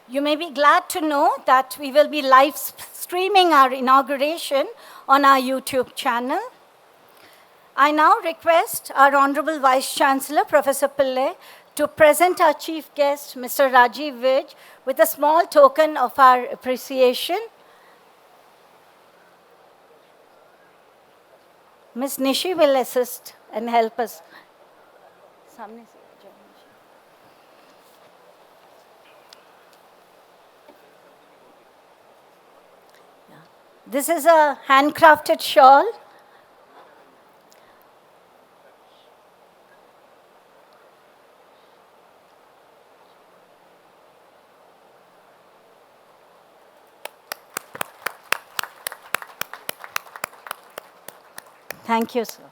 You may be glad to know that we will be live streaming our inauguration on our YouTube channel. I now request our Honorable Vice Chancellor, Professor Pillai, to present our chief guest, Mr. Rajiv Vij, with a small token of our appreciation. Ms. Nishi will assist and help us. This is a handcrafted shawl. Thank you, sir.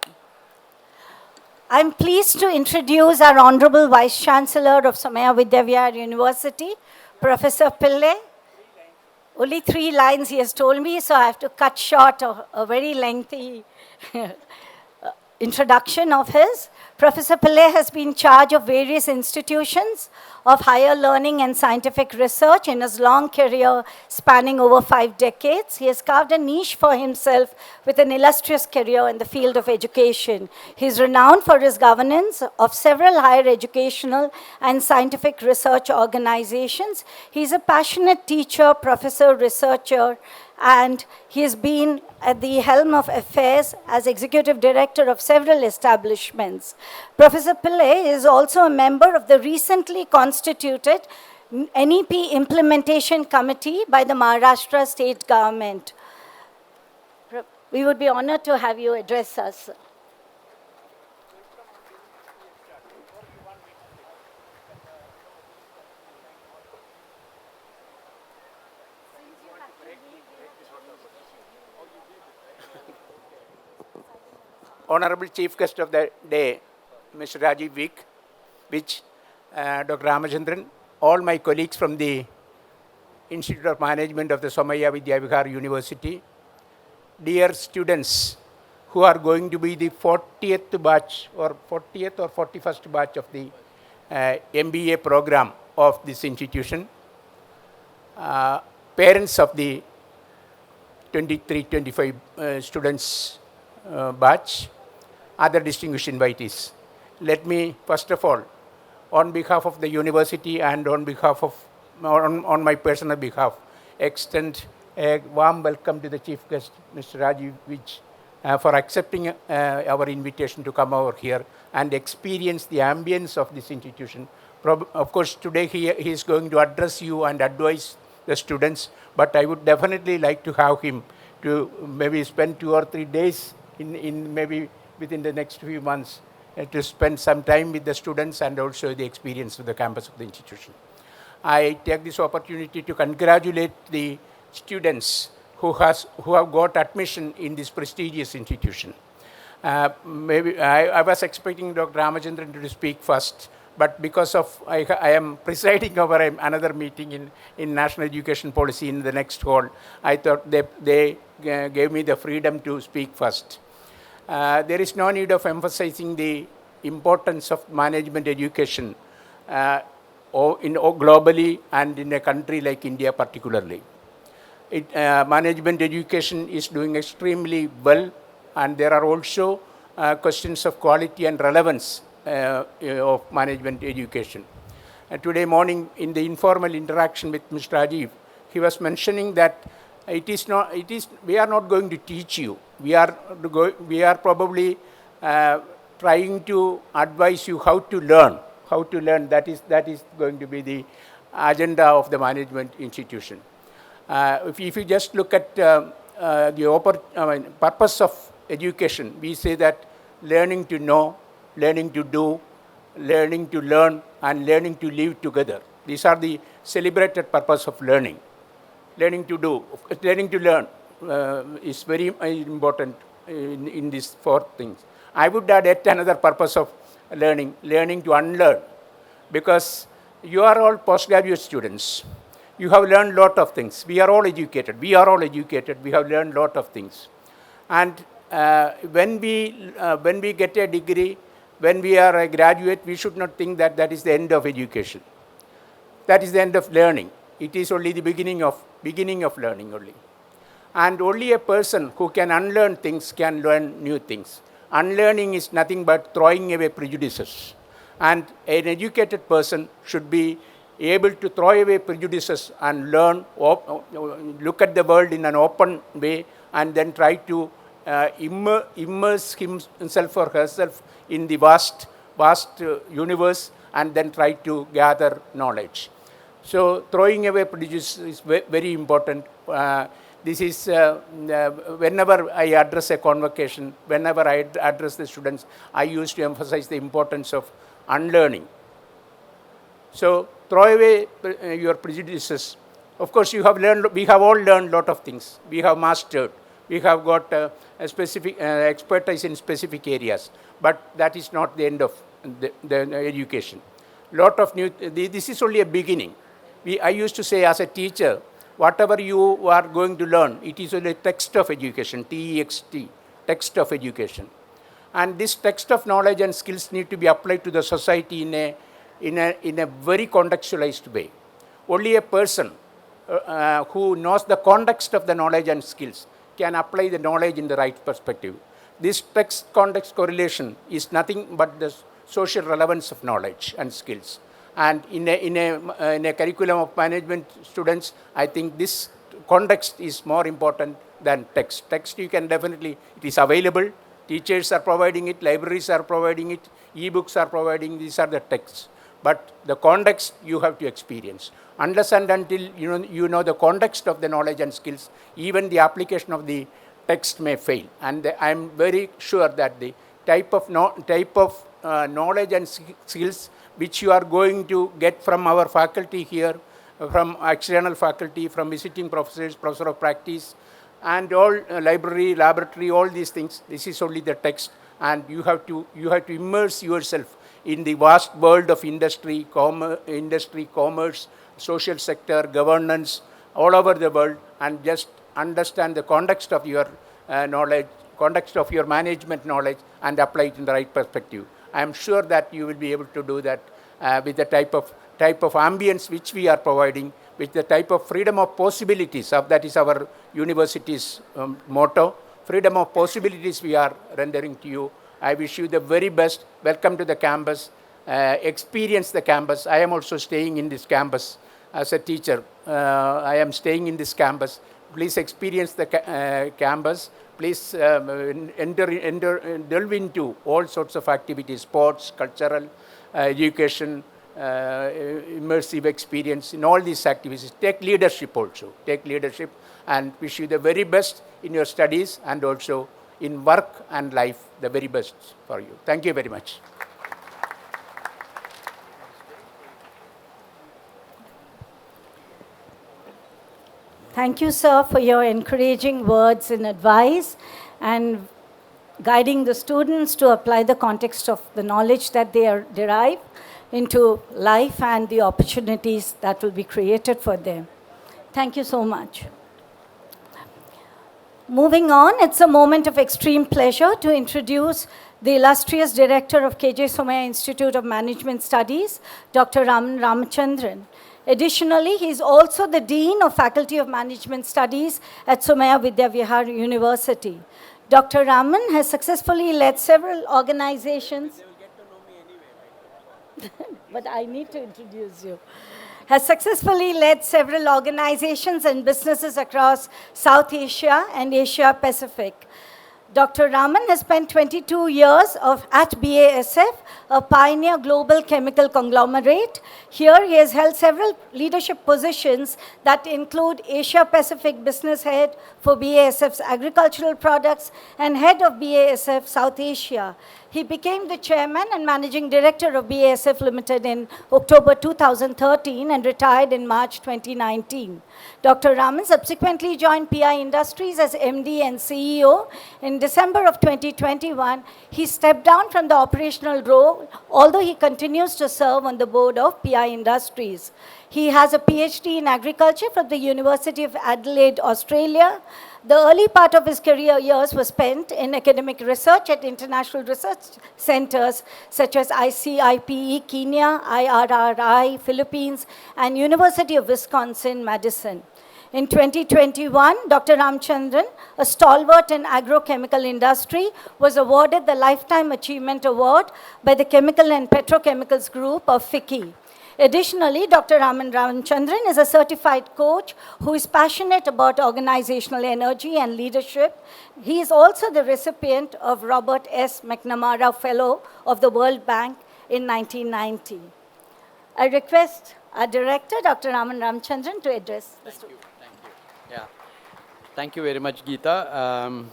I'm pleased to introduce our Honorable Vice Chancellor of Somaiya Vidya University, Professor Pillai. Only 3 lines he has told me, so I have to cut short a very lengthy introduction of his. Professor Pillai has been in charge of various institutions of higher learning and scientific research in his long career spanning over 5 decades. He has carved a niche for himself with an illustrious career in the field of education. He is renowned for his governance of several higher educational and scientific research organizations. He is a passionate teacher, professor, researcher, and he has been at the helm of affairs as executive director of several establishments. Professor Pillai is also a member of the recently constituted NEP Implementation Committee by the Maharashtra State Government. We would be honored to have you address us. Honorable Chief Guest of the day, Mr. Rajiv Vij, Dr. Ramachandran, all my colleagues from the Institute of Management of the Somaiya Vidya University, dear students who are going to be the 40th batch or 40th or 41st batch of the MBA program of this institution, parents of the 23-25 students batch, other distinguished invitees. Let me, first of all, on behalf of the university and on behalf of, on my personal behalf, extend a warm welcome to the chief guest, Mr. Rajiv Vij, for accepting our invitation to come over here and experience the ambience of this institution. Of course, today he is going to address you and advise the students, but I would definitely like to have him to maybe spend 2 or 3 days in maybe within the next few months to spend some time with the students and also the experience of the campus of the institution. I take this opportunity to congratulate the students who have got admission in this prestigious institution. Maybe I was expecting Dr. Ramachandran to speak first, but because of I am presiding over another meeting in National Education Policy in the next hall, I thought they gave me the freedom to speak first. There is no need of emphasizing the importance of management education globally and in a country like India particularly. Management education is doing extremely well, and there are also questions of quality and relevance of management education. Today morning in the informal interaction with Mr. Rajiv, he was mentioning that we are not going to teach you. We are probably trying to advise you how to learn. That is going to be the agenda of the management institution. If you just look at the purpose of education, we say that learning to know, learning to do, learning to learn, and learning to live together. These are the celebrated purpose of learning. Learning to do, learning to learn is very important in these 4 things. I would add yet another purpose of learning to unlearn, because you are all postgraduate students. You have learned a lot of things. We are all educated. We have learned a lot of things. And when we get a degree, when we are a graduate, we should not think that that is the end of education. That is the end of learning. It is only the beginning of learning only. And only a person who can unlearn things can learn new things. Unlearning is nothing but throwing away prejudices. And an educated person should be able to throw away prejudices and learn, look at the world in an open way, and then try to immerse himself or herself in the vast universe, and then try to gather knowledge. So throwing away prejudice is very important. This is whenever I address a convocation, whenever I address the students, I used to emphasize the importance of unlearning. So throw away your prejudices. Of course, we have all learned a lot of things. We have mastered. We have got a specific expertise in specific areas. But that is not the end of the education. This is only a beginning. I used to say as a teacher, whatever you are going to learn, it is only a text of education, T-E-X-T, text of education. And this text of knowledge and skills need to be applied to the society in a very contextualized way. Only a person who knows the context of the knowledge and skills can apply the knowledge in the right perspective. This text-context correlation is nothing but the social relevance of knowledge and skills. And in a curriculum of management students, I think this context is more important than text. Text you can definitely, it is available. Teachers are providing it, libraries are providing it, e-books are providing, these are the texts. But the context you have to experience. Unless and until you know the context of the knowledge and skills, even the application of the text may fail. And I am very sure that the type of knowledge and skills which you are going to get from our faculty here, from external faculty, from visiting professors, professor of practice, and all library, laboratory, all these things, this is only the text, and you have to immerse yourself in the vast world of industry, commerce, social sector, governance, all over the world, and just understand the context of your knowledge, context of your management knowledge, and apply it in the right perspective. I am sure that you will be able to do that with the type of ambience which we are providing, with the type of freedom of possibilities. That is our university's motto. Freedom of possibilities we are rendering to you. I wish you the very best. Welcome to the campus. Experience the campus. I am also staying in this campus as a teacher. I am staying in this campus. Please experience the campus. Please delve into all sorts of activities, sports, cultural, education, immersive experience in all these activities. Take leadership also. Take leadership, and wish you the very best in your studies and also in work and life, the very best for you. Thank you very much. Thank you, sir, for your encouraging words and advice and guiding the students to apply the context of the knowledge that they derive into life and the opportunities that will be created for them. Thank you so much. Moving on, it's a moment of extreme pleasure to introduce the illustrious director of KJ Somaiya Institute of Management Studies, Dr. Raman Ramachandran. Additionally, he is also the Dean of Faculty of Management Studies at Somaiya Vidya Vihar University. Dr. Raman has successfully led several organizations. They will get to know me anyway, right? But I need to introduce you. Has successfully led several organizations and businesses across South Asia and Asia Pacific. Dr. Raman has spent 22 years at BASF, a pioneer global chemical conglomerate. Here he has held several leadership positions that include Asia Pacific Business Head for BASF's agricultural products and Head of BASF South Asia. He became the chairman and managing director of BASF Limited in October 2013 and retired in March 2019. Dr. Raman subsequently joined PI Industries as MD and CEO. In December of 2021, he stepped down from the operational role, although he continues to serve on the board of PI Industries. He has a PhD in agriculture from the University of Adelaide, Australia. The early part of his career years was spent in academic research at international research centers such as ICIPE Kenya, IRRI Philippines, and University of Wisconsin-Madison. In 2021, Dr. Ramchandran, a stalwart in agrochemical industry, was awarded the Lifetime Achievement Award by the Chemical and Petrochemicals Group of FICCI. Additionally, Dr. Ramchandran is a certified coach who is passionate about organizational energy and leadership. He is also the recipient of Robert S. McNamara Fellow of the World Bank in 1990. I request our director, Dr. Raman Ramchandran, to address the student. Yeah. Thank you very much, Geeta.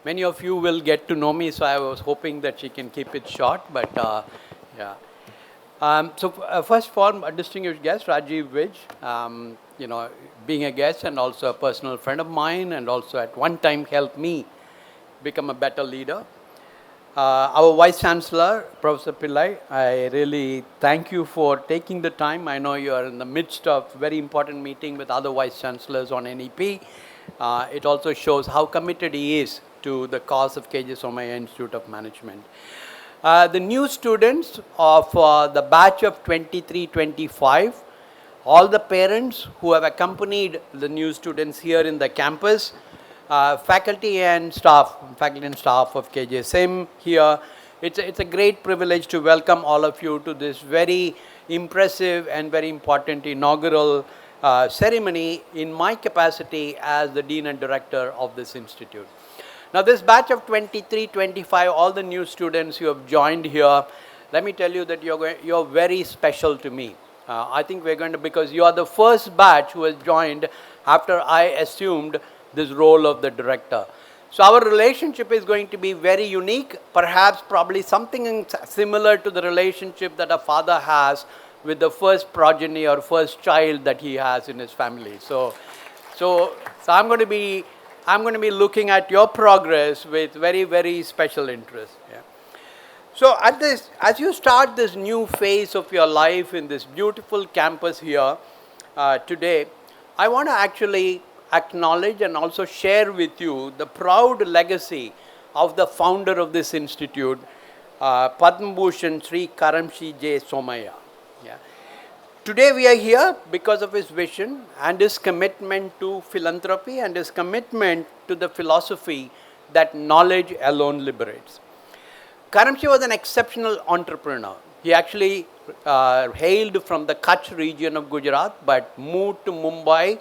Many of you will get to know me, so I was hoping that she can keep it short, but yeah. First of all, a distinguished guest, Rajiv Vij, being a guest and also a personal friend of mine, and also at one time helped me become a better leader. Our Vice Chancellor, Professor Pillai, I really thank you for taking the time. I know you are in the midst of very important meeting with other Vice Chancellors on NEP. It also shows how committed he is to the cause of KJ Somaya Institute of Management. The new students of the batch of 23-25, all the parents who have accompanied the new students here in the campus, faculty and staff of KJ SIM here. It's a great privilege to welcome all of you to this very impressive and very important inaugural ceremony in my capacity as the Dean and Director of this institute. Now this batch of 23-25, all the new students who have joined here, let me tell you that you're very special to me. I think we're going to, because you are the first batch who has joined after I assumed this role of the director. So our relationship is going to be very unique, perhaps probably something similar to the relationship that a father has with the first progeny or first child that he has in his family. So I'm going to be looking at your progress with very, very special interest. Yeah. So as you start this new phase of your life in this beautiful campus here today, I want to actually acknowledge and also share with you the proud legacy of the founder of this institute, Padma Bhushan Sri Karamshi J. Somaya. Yeah. Today we are here because of his vision and his commitment to philanthropy and his commitment to the philosophy that knowledge alone liberates. Karamchi was an exceptional entrepreneur. He actually hailed from the Kutch region of Gujarat but moved to Mumbai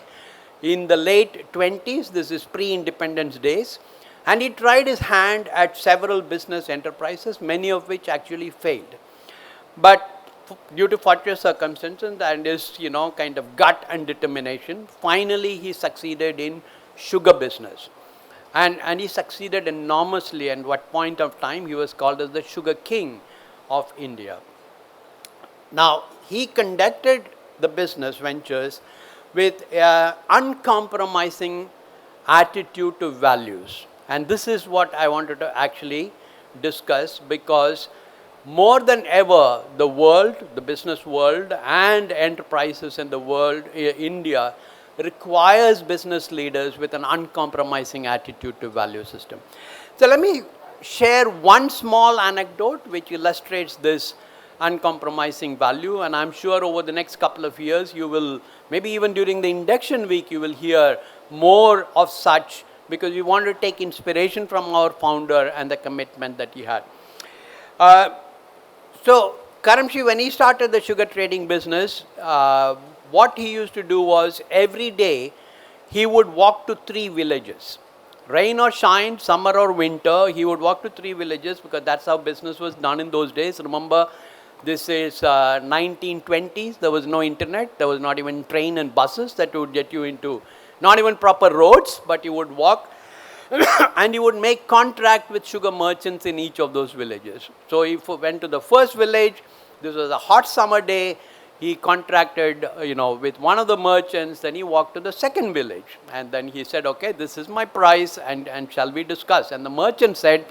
in the late 20s. This is pre-independence days. And he tried his hand at several business enterprises, many of which actually failed. But due to fortuitous circumstances and his, kind of gut and determination, finally he succeeded in sugar business. And he succeeded enormously, and at what point of time he was called as the Sugar King of India. Now, he conducted the business ventures with an uncompromising attitude to values. And this is what I wanted to actually discuss, because more than ever, the world, the business world and enterprises in the world, India, requires business leaders with an uncompromising attitude to value system. So let me share one small anecdote which illustrates this uncompromising value, and I'm sure over the next couple of years you will, maybe even during the induction week, you will hear more of such, because we want to take inspiration from our founder and the commitment that he had. So Karamshi, when he started the sugar trading business, what he used to do was every day he would walk to 3 villages. Rain or shine, summer or winter, he would walk to 3 villages, because that's how business was done in those days. Remember, this is 1920s. There was no internet. There was not even train and buses that would get you into, not even proper roads, but you would walk and you would make contract with sugar merchants in each of those villages. So if you went to the first village, this was a hot summer day, he contracted, with one of the merchants, then he walked to the second village. And then he said, okay, this is my price, and shall we discuss? And the merchant said,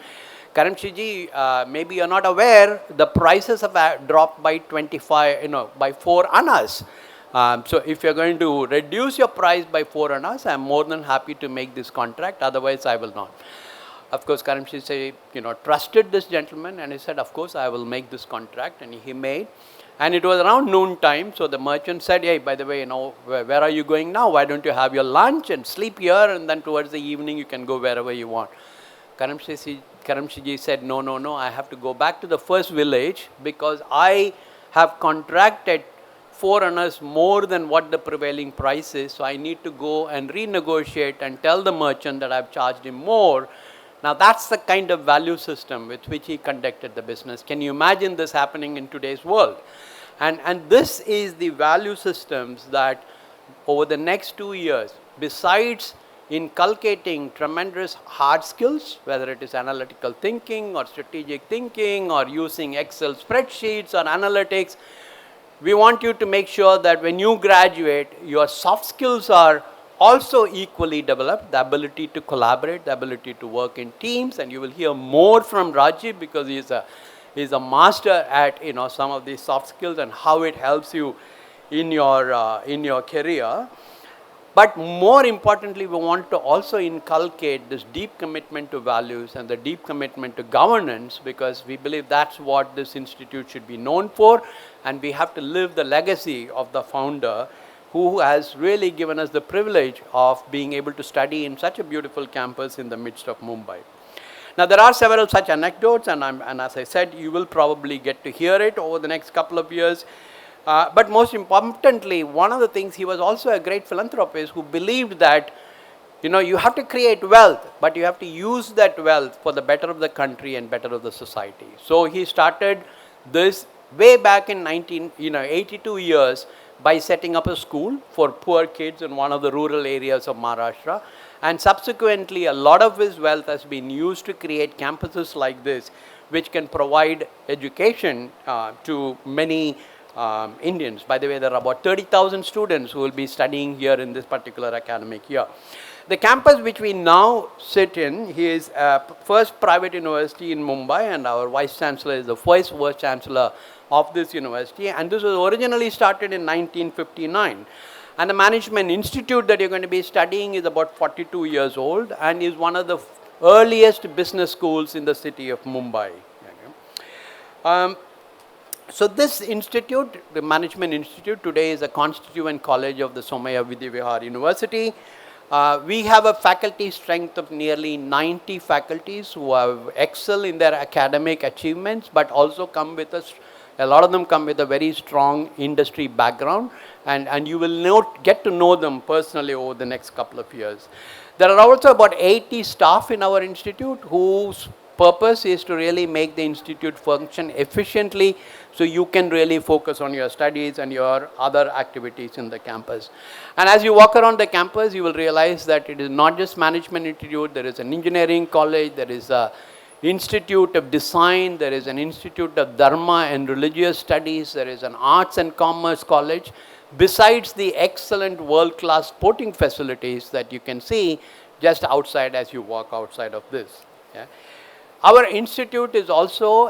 Karamshi ji, maybe you're not aware, the prices have dropped by 25, by 4 annas. So if you're going to reduce your price by 4 annas, I'm more than happy to make this contract, otherwise I will not. Of course, Karamshi say, trusted this gentleman, and he said, of course, I will make this contract, and he made. And it was around noon time, so the merchant said, hey, by the way, where are you going now? Why don't you have your lunch and sleep here, and then towards the evening you can go wherever you want. Karamshiji said, no, I have to go back to the first village because I have contracted 4 annas more than what the prevailing price is, so I need to go and renegotiate and tell the merchant that I've charged him more. Now that's the kind of value system with which he conducted the business. Can you imagine this happening in today's world? And this is the value systems that over the next 2 years, besides inculcating tremendous hard skills, whether it is analytical thinking or strategic thinking or using Excel spreadsheets or analytics, we want you to make sure that when you graduate, your soft skills are also equally developed, the ability to collaborate, the ability to work in teams, and you will hear more from Rajiv because he's a master at some of these soft skills and how it helps you in your career. But more importantly, we want to also inculcate this deep commitment to values and the deep commitment to governance, because we believe that's what this institute should be known for, and we have to live the legacy of the founder who has really given us the privilege of being able to study in such a beautiful campus in the midst of Mumbai. Now, there are several such anecdotes, and as I said, you will probably get to hear it over the next couple of years. But most importantly, one of the things, he was also a great philanthropist who believed that, you have to create wealth, but you have to use that wealth for the better of the country and better of the society. So he started this way back in 82 years by setting up a school for poor kids in one of the rural areas of Maharashtra. And subsequently, a lot of his wealth has been used to create campuses like this, which can provide education to many Indians. By the way, there are about 30,000 students who will be studying here in this particular academic year. The campus which we now sit in is first private university in Mumbai, and our Vice Chancellor is the first Vice Chancellor of this university, and this was originally started in 1959. And the Management Institute that you're going to be studying is about 42 years old and is one of the earliest business schools in the city of Mumbai. So this institute, the Management Institute, today is a constituent college of the Somaiya Vidya Vihar University. We have a faculty strength of nearly 90 faculties who have excel in their academic achievements, but also come with a lot of them come with a very strong industry background, and you will get to know them personally over the next couple of years. There are also about 80 staff in our institute whose purpose is to really make the institute function efficiently so you can really focus on your studies and your other activities in the campus. And as you walk around the campus, you will realize that it is not just Management Institute, there is an engineering college, there is a Institute of Design, there is an Institute of Dharma and Religious Studies, there is an Arts and Commerce College, besides the excellent world-class sporting facilities that you can see just outside as you walk outside of this. Yeah. Our institute is also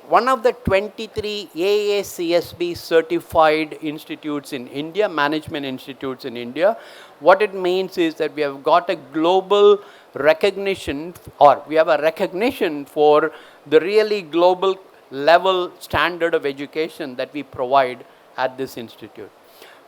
one of the 23 AACSB certified institutes in India, management institutes in India. What it means is that we have got a global recognition, or we have a recognition for the really global level standard of education that we provide at this institute.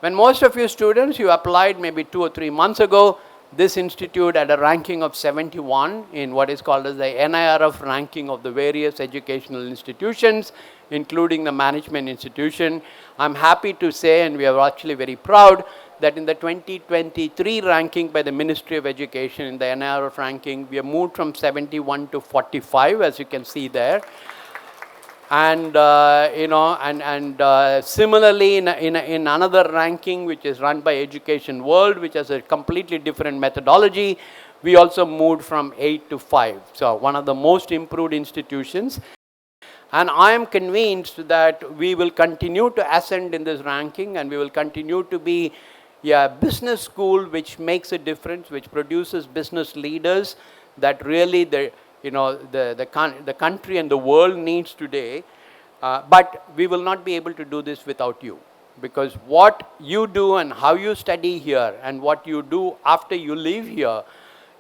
When most of you students, you applied maybe 2 or 3 months ago, this institute had a ranking of 71 in what is called as the NIRF ranking of the various educational institutions, including the management institution. I'm happy to say, and we are actually very proud, that in the 2023 ranking by the Ministry of Education, in the NIRF ranking, we have moved from 71 to 45, as you can see there. And similarly in another ranking which is run by Education World, which has a completely different methodology, we also moved from 8 to 5. So one of the most improved institutions. And I am convinced that we will continue to ascend in this ranking, and we will continue to be a business school which makes a difference, which produces business leaders that really the country and the world needs today, but we will not be able to do this without you. because what you do and how you study here and what you do after you leave here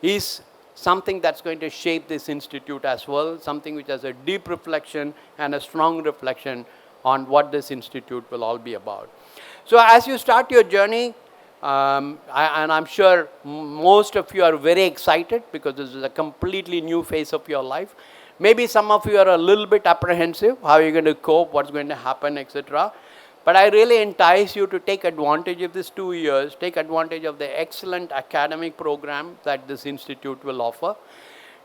is something that's going to shape this institute as well, something which has a deep reflection and a strong reflection on what this institute will all be about. So as you start your journey, and I'm sure most of you are very excited because this is a completely new phase of your life. Maybe some of you are a little bit apprehensive, how you're going to cope, what's going to happen, etc. But I really entice you to take advantage of these 2 years, take advantage of the excellent academic program that this institute will offer.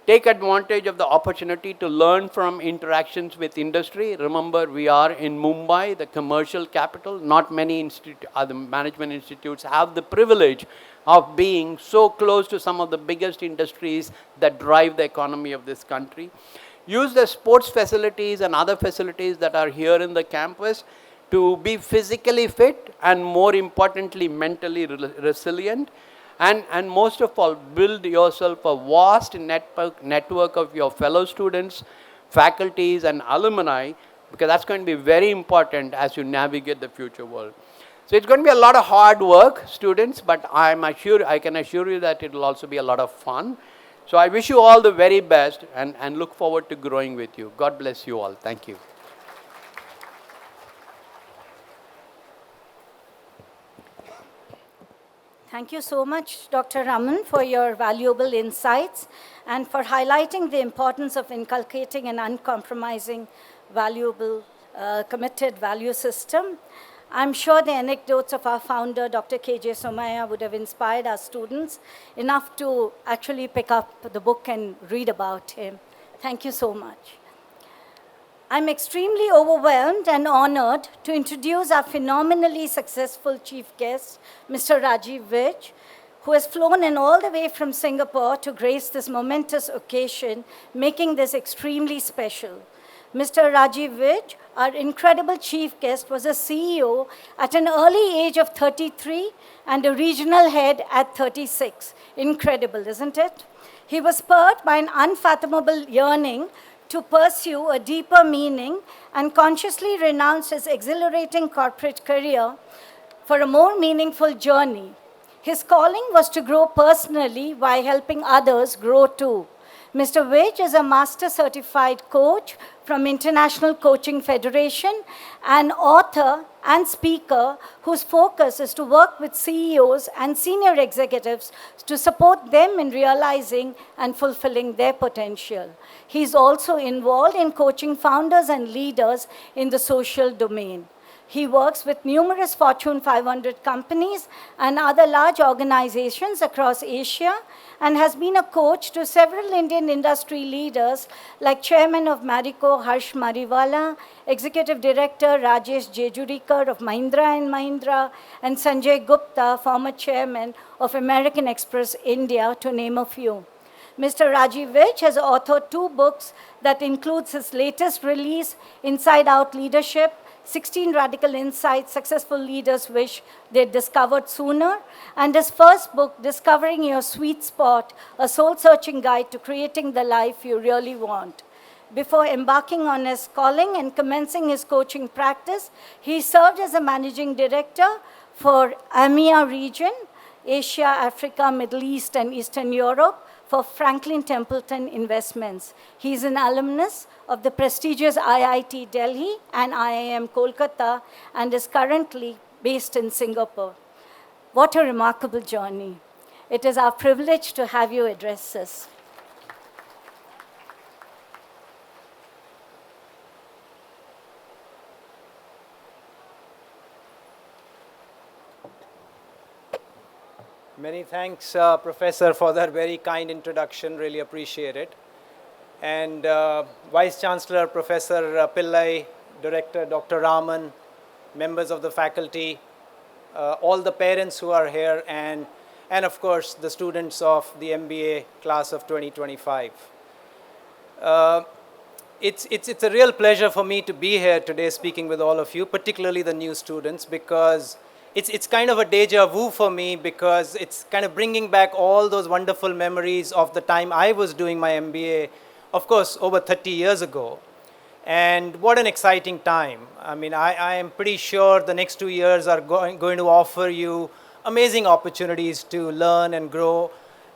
Take advantage of the opportunity to learn from interactions with industry. Remember, we are in Mumbai, the commercial capital. Not many other management institutes have the privilege of being so close to some of the biggest industries that drive the economy of this country. Use the sports facilities and other facilities that are here in the campus to be physically fit and, more importantly, mentally resilient. And most of all, build yourself a vast network of your fellow students, faculties, and alumni, because that's going to be very important as you navigate the future world. So it's going to be a lot of hard work, students, but I can assure you that it will also be a lot of fun. So I wish you all the very best and look forward to growing with you. God bless you all. Thank you. Thank you so much, Dr. Raman, for your valuable insights and for highlighting the importance of inculcating an uncompromising, valuable, committed value system. I'm sure the anecdotes of our founder, Dr. K.J. Somaya, would have inspired our students enough to actually pick up the book and read about him. Thank you so much. I'm extremely overwhelmed and honored to introduce our phenomenally successful chief guest, Mr. Rajiv Vij, who has flown in all the way from Singapore to grace this momentous occasion, making this extremely special. Mr. Rajiv Vij, our incredible chief guest, was a CEO at an early age of 33 and a regional head at 36. Incredible, isn't it? He was spurred by an unfathomable yearning to pursue a deeper meaning and consciously renounced his exhilarating corporate career for a more meaningful journey. His calling was to grow personally while helping others grow too. Mr. Vij is a master certified coach from International Coaching Federation, an author and speaker whose focus is to work with CEOs and senior executives to support them in realizing and fulfilling their potential. He's also involved in coaching founders and leaders in the social domain. He works with numerous Fortune 500 companies and other large organizations across Asia and has been a coach to several Indian industry leaders like Chairman of Marico Harsh Mariwala, Executive Director Rajesh Jejurikar of Mahindra & Mahindra, and Sanjay Gupta, former Chairman of American Express India, to name a few. Mr. Rajiv Vij has authored 2 books that includes his latest release, Inside Out Leadership, 16 Radical Insights Successful Leaders Wish They Discovered Sooner, and his first book, Discovering Your Sweet Spot, a soul-searching guide to creating the life you really want. Before embarking on his calling and commencing his coaching practice, he served as a managing director for AMEA region, Asia, Africa, Middle East, and Eastern Europe, for Franklin Templeton Investments. He is an alumnus of the prestigious IIT Delhi and IIM Kolkata and is currently based in Singapore. What a remarkable journey. It is our privilege to have you address this. Many thanks, Professor, for that very kind introduction. Really appreciate it. And Vice Chancellor, Professor Pillai, Director, Dr. Raman, members of the faculty, all the parents who are here, and of course, the students of the MBA class of 2025. It's a real pleasure for me to be here today speaking with all of you, particularly the new students, because it's kind of a deja vu for me, because it's kind of bringing back all those wonderful memories of the time I was doing my MBA, of course, over 30 years ago. And what an exciting time. I mean, I am pretty sure the next 2 years are going to offer you amazing opportunities to learn and grow.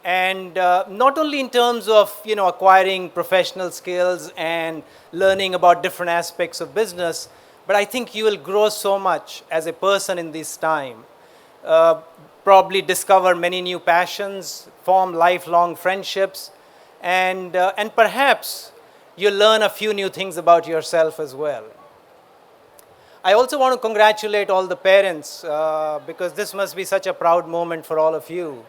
And not only in terms of, acquiring professional skills and learning about different aspects of business, but I think you will grow so much as a person in this time. Probably discover many new passions, form lifelong friendships, and perhaps you'll learn a few new things about yourself as well. I also want to congratulate all the parents because this must be such a proud moment for all of you.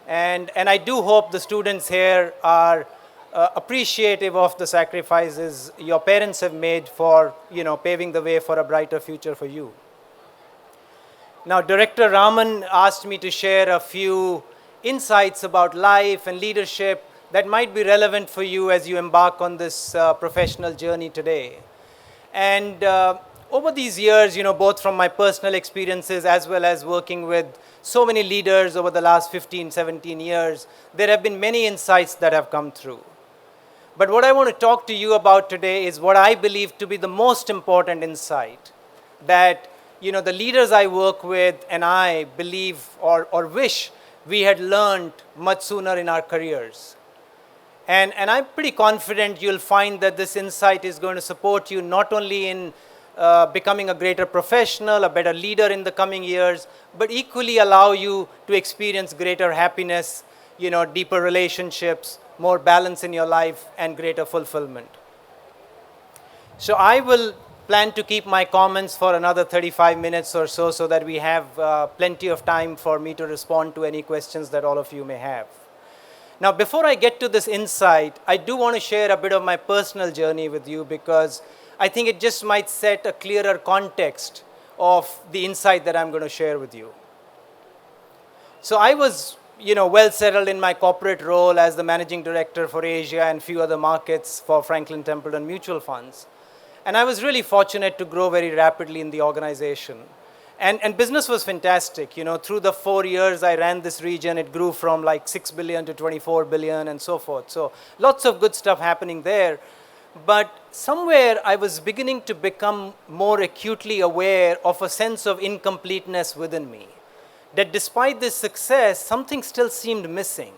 And I do hope the students here are appreciative of the sacrifices your parents have made for, paving the way for a brighter future for you. Now, Director Raman asked me to share a few insights about life and leadership that might be relevant for you as you embark on this professional journey today. And over these years, both from my personal experiences as well as working with so many leaders over the last 15, 17 years, there have been many insights that have come through. But what I want to talk to you about today is what I believe to be the most important insight that the leaders I work with and I believe or wish we had learned much sooner in our careers. And I'm pretty confident you'll find that this insight is going to support you not only in becoming a greater professional, a better leader in the coming years, but equally allow you to experience greater happiness, deeper relationships, more balance in your life, and greater fulfillment. So I will plan to keep my comments for another 35 minutes or so that we have plenty of time for me to respond to any questions that all of you may have. Now, before I get to this insight, I do want to share a bit of my personal journey with you because I think it just might set a clearer context of the insight that I'm going to share with you. So I was, well settled in my corporate role as the managing director for Asia and few other markets for Franklin Templeton Mutual Funds. And I was really fortunate to grow very rapidly in the organization. And business was fantastic. Through the 4 years I ran this region, it grew from like 6 billion to 24 billion and so forth. So lots of good stuff happening there. But somewhere I was beginning to become more acutely aware of a sense of incompleteness within me. That despite this success, something still seemed missing.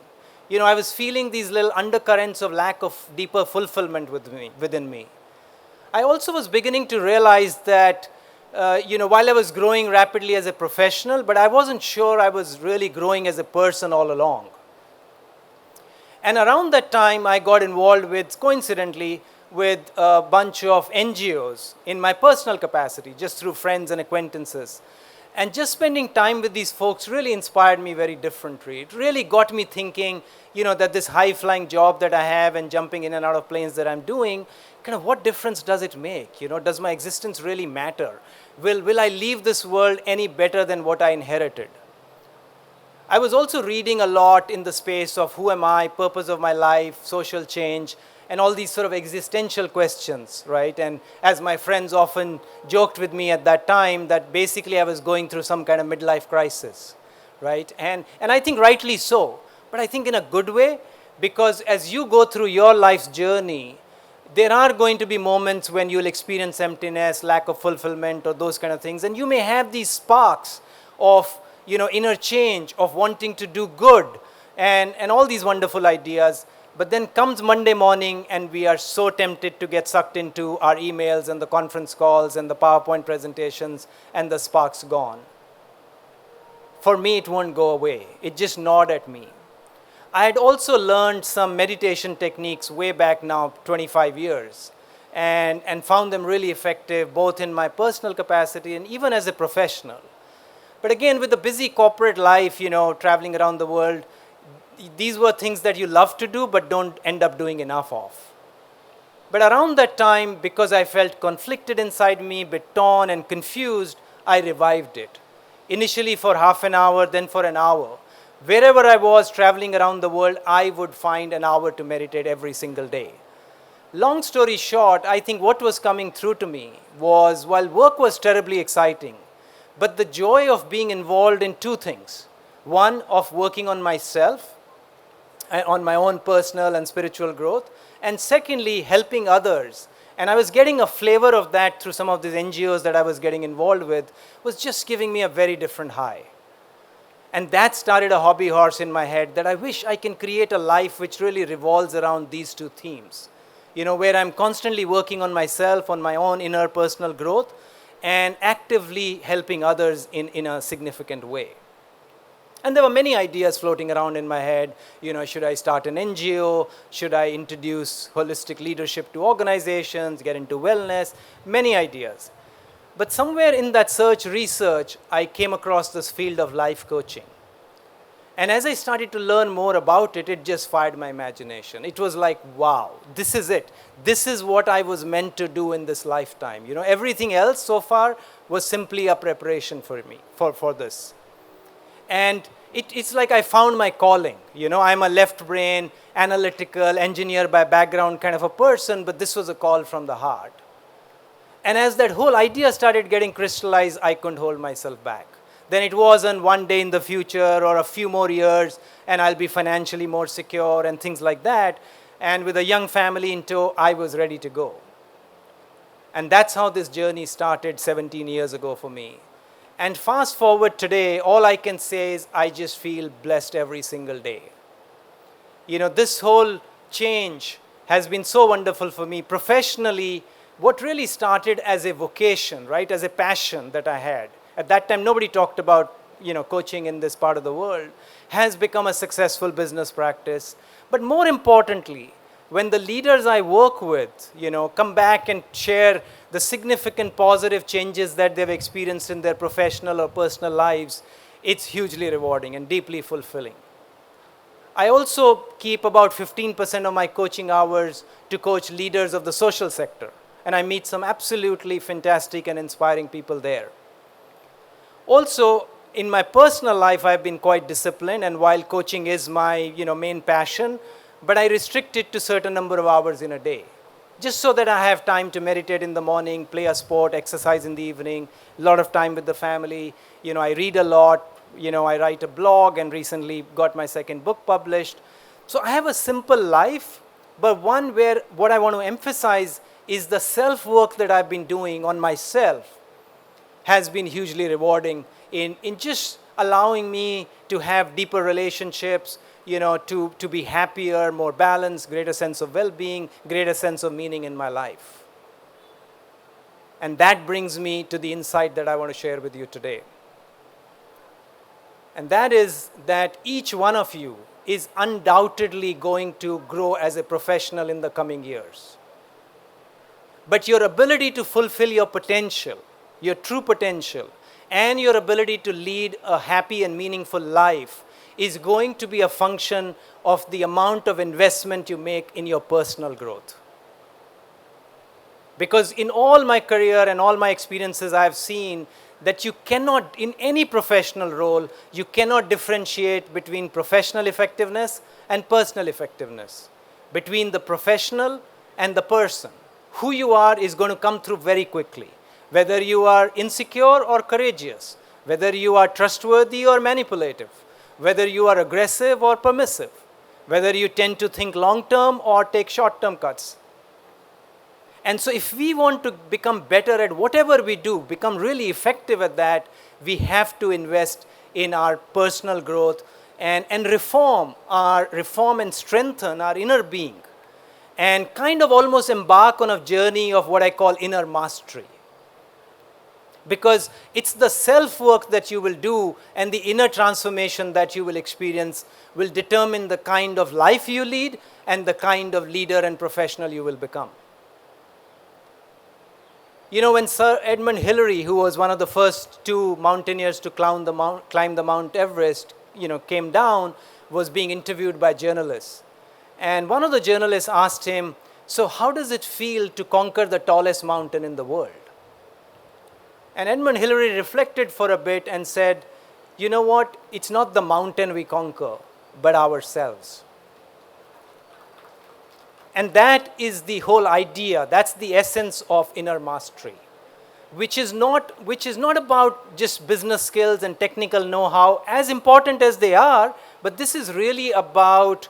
I was feeling these little undercurrents of lack of deeper fulfillment within me. I also was beginning to realize that while I was growing rapidly as a professional, but I wasn't sure I was really growing as a person all along. And around that time, I got involved with, coincidentally, with a bunch of NGOs in my personal capacity, just through friends and acquaintances. And just spending time with these folks really inspired me very differently. It really got me thinking, that this high-flying job that I have and jumping in and out of planes that I'm doing, kind of what difference does it make? Does my existence really matter? Will I leave this world any better than what I inherited? I was also reading a lot in the space of who am I, purpose of my life, social change, and all these sort of existential questions, right? And as my friends often joked with me at that time, that basically I was going through some kind of midlife crisis, right? And I think rightly so, but I think in a good way, because as you go through your life's journey, there are going to be moments when you'll experience emptiness, lack of fulfillment, or those kind of things, and you may have these sparks of inner change, of wanting to do good, and all these wonderful ideas. But then comes Monday morning and we are so tempted to get sucked into our emails and the conference calls and the PowerPoint presentations and the spark's gone. For me, it won't go away. It just gnawed at me. I had also learned some meditation techniques way back now, 25 years, and found them really effective both in my personal capacity and even as a professional. But again, with the busy corporate life, traveling around the world, these were things that you love to do but don't end up doing enough of. But around that time, because I felt conflicted inside me, bit torn and confused, I revived it. Initially for half an hour, then for an hour. Wherever I was traveling around the world, I would find an hour to meditate every single day. Long story short, I think what was coming through to me was, while work was terribly exciting, but the joy of being involved in two things. One, of working on myself, on my own personal and spiritual growth, and secondly, helping others And I was getting a flavor of that through some of these NGOs that I was getting involved with, was just giving me a very different high. And that started a hobby horse in my head that I wish I can create a life which really revolves around these two themes. Where I'm constantly working on myself, on my own inner personal growth, and actively helping others in a significant way. And there were many ideas floating around in my head. Should I start an NGO? Should I introduce holistic leadership to organizations, get into wellness? Many ideas. But somewhere in that research, I came across this field of life coaching. And as I started to learn more about it, it just fired my imagination. It was like, wow, this is it. This is what I was meant to do in this lifetime. Everything else so far was simply a preparation for me, for this. And it's like I found my calling. I'm a left brain, analytical, engineer by background kind of a person, but this was a call from the heart. And as that whole idea started getting crystallized, I couldn't hold myself back. Then it wasn't one day in the future or a few more years and I'll be financially more secure and things like that. And with a young family in tow, I was ready to go. And that's how this journey started 17 years ago for me. And fast forward today, all I can say is I just feel blessed every single day. This whole change has been so wonderful for me. Professionally, what really started as a vocation, right, as a passion that I had. At that time, nobody talked about, coaching in this part of the world, has become a successful business practice. But more importantly, when the leaders I work with, come back and share the significant positive changes that they've experienced in their professional or personal lives, it's hugely rewarding and deeply fulfilling. I also keep about 15% of my coaching hours to coach leaders of the social sector. And I meet some absolutely fantastic and inspiring people there. Also, in my personal life, I've been quite disciplined, and while coaching is my main passion, but I restrict it to a certain number of hours in a day, just so that I have time to meditate in the morning, play a sport, exercise in the evening, a lot of time with the family. I read a lot, I write a blog, and recently got my second book published. So I have a simple life, but one where what I want to emphasize is the self-work that I've been doing on myself has been hugely rewarding in just allowing me to have deeper relationships, to be happier, more balanced, greater sense of well-being, greater sense of meaning in my life. And that brings me to the insight that I want to share with you today. And that is that each one of you is undoubtedly going to grow as a professional in the coming years. But your ability to fulfill your potential, your true potential, and your ability to lead a happy and meaningful life is going to be a function of the amount of investment you make in your personal growth. Because in all my career and all my experiences, I've seen that you cannot, in any professional role, you cannot differentiate between professional effectiveness and personal effectiveness, between the professional and the person. Who you are is going to come through very quickly. Whether you are insecure or courageous, whether you are trustworthy or manipulative, whether you are aggressive or permissive, whether you tend to think long-term or take short-term cuts. And so if we want to become better at whatever we do, become really effective at that, we have to invest in our personal growth and reform and strengthen our inner being and kind of almost embark on a journey of what I call inner mastery. Because it's the self-work that you will do and the inner transformation that you will experience will determine the kind of life you lead and the kind of leader and professional you will become. When Sir Edmund Hillary, who was one of the first two mountaineers to climb the Mount Everest, came down, was being interviewed by journalists. And one of the journalists asked him, so how does it feel to conquer the tallest mountain in the world? And Edmund Hillary reflected for a bit and said, you know what, it's not the mountain we conquer, but ourselves. And that is the whole idea, that's the essence of inner mastery, which is not about just business skills and technical know-how, as important as they are, but this is really about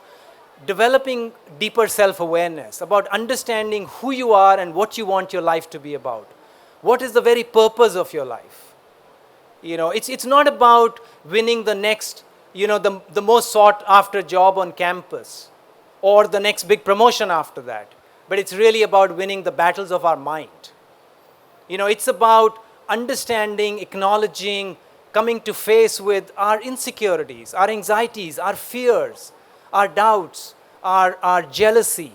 developing deeper self-awareness, about understanding who you are and what you want your life to be about. What is the very purpose of your life? You know, it's not about winning the next, you know, the most sought after job on campus or the next big promotion after that, but it's really about winning the battles of our mind. You know, it's about understanding, acknowledging, coming to face with our insecurities, our anxieties, our fears, our doubts, our jealousy,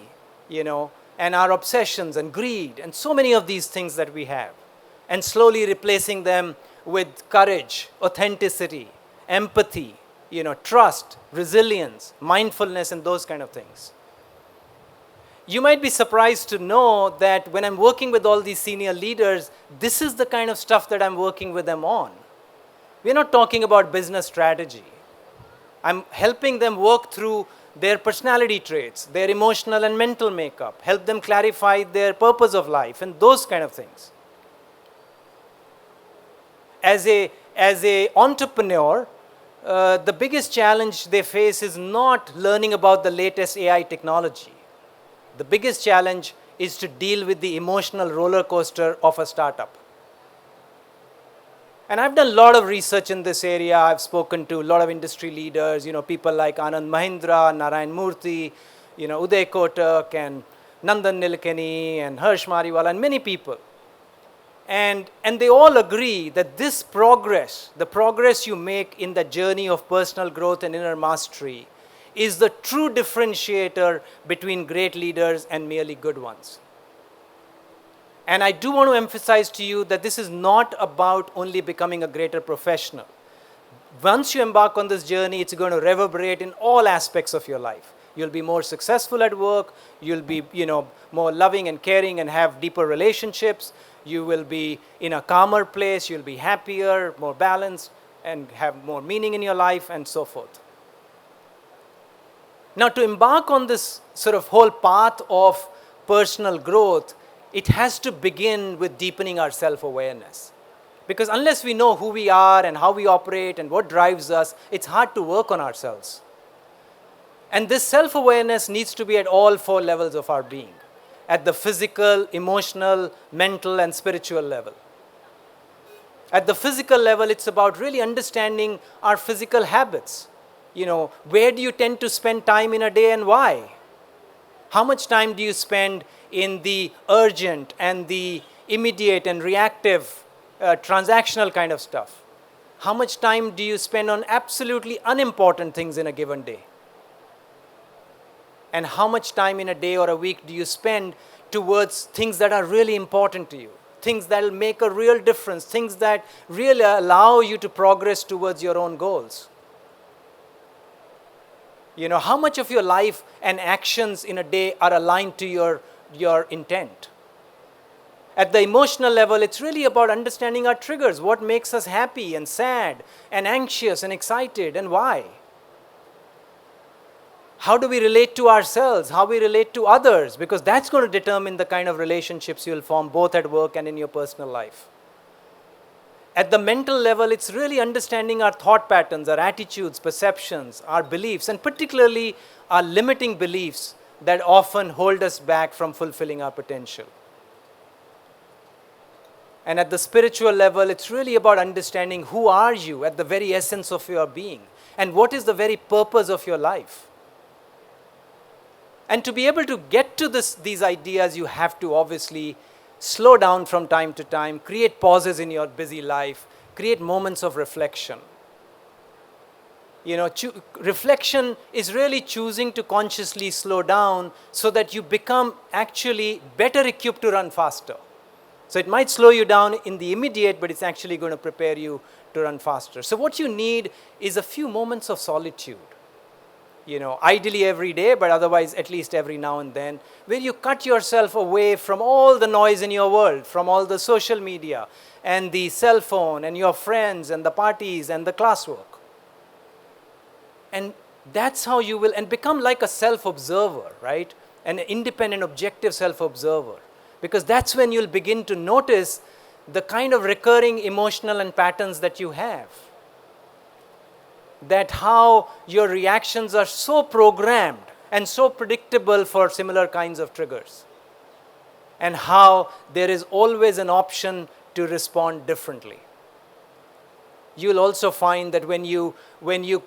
you know, and our obsessions and greed and so many of these things that we have, and slowly replacing them with courage, authenticity, empathy, you know, trust, resilience, mindfulness, and those kind of things. You might be surprised to know that when I'm working with all these senior leaders, this is the kind of stuff that I'm working with them on. We're not talking about business strategy. I'm helping them work through their personality traits, their emotional and mental makeup, help them clarify their purpose of life, and those kind of things. As a entrepreneur, the biggest challenge they face is not learning about the latest AI technology. The biggest challenge is to deal with the emotional roller coaster of a startup. And I've done a lot of research in this area. I've spoken to a lot of industry leaders, you know, people like Anand Mahindra, Narayan Murthy, you know, Uday Kotak, and Nandan Nilekani, and Harsh Mariwala, and many people. And they all agree that this progress, the progress you make in the journey of personal growth and inner mastery, is the true differentiator between great leaders and merely good ones. And I do want to emphasize to you that this is not about only becoming a greater professional. Once you embark on this journey, it's going to reverberate in all aspects of your life. You'll be more successful at work, you'll be, you know, more loving and caring and have deeper relationships, you will be in a calmer place, you'll be happier, more balanced, and have more meaning in your life, and so forth. Now, to embark on this sort of whole path of personal growth, it has to begin with deepening our self-awareness. Because unless we know who we are and how we operate and what drives us, it's hard to work on ourselves. And this self-awareness needs to be at all 4 levels of our being. At the physical, emotional, mental, and spiritual level. At the physical level, it's about really understanding our physical habits. You know, where do you tend to spend time in a day and why? How much time do you spend in the urgent and the immediate and reactive transactional kind of stuff? How much time do you spend on absolutely unimportant things in a given day? And how much time in a day or a week do you spend towards things that are really important to you? Things that will make a real difference, things that really allow you to progress towards your own goals. You know, how much of your life and actions in a day are aligned to your intent? At the emotional level, it's really about understanding our triggers, what makes us happy and sad and anxious and excited, and why. How do we relate to ourselves, how we relate to others, because that's going to determine the kind of relationships you'll form both at work and in your personal life. At the mental level, it's really understanding our thought patterns, our attitudes, perceptions, our beliefs, and particularly our limiting beliefs that often hold us back from fulfilling our potential. And at the spiritual level, it's really about understanding who are you at the very essence of your being, and what is the very purpose of your life. And to be able to get to these ideas, you have to obviously slow down from time to time, create pauses in your busy life, create moments of reflection. You know, reflection is really choosing to consciously slow down so that you become actually better equipped to run faster. So it might slow you down in the immediate, but it's actually going to prepare you to run faster. So what you need is a few moments of solitude. You know, ideally every day, but otherwise at least every now and then, where you cut yourself away from all the noise in your world, from all the social media and the cell phone and your friends and the parties and the classwork. And that's how you will, and become like a self-observer, right? An independent, objective self-observer. Because that's when you'll begin to notice the kind of recurring emotional and patterns that you have. That how your reactions are so programmed and so predictable for similar kinds of triggers, and how there is always an option to respond differently. You'll also find that when you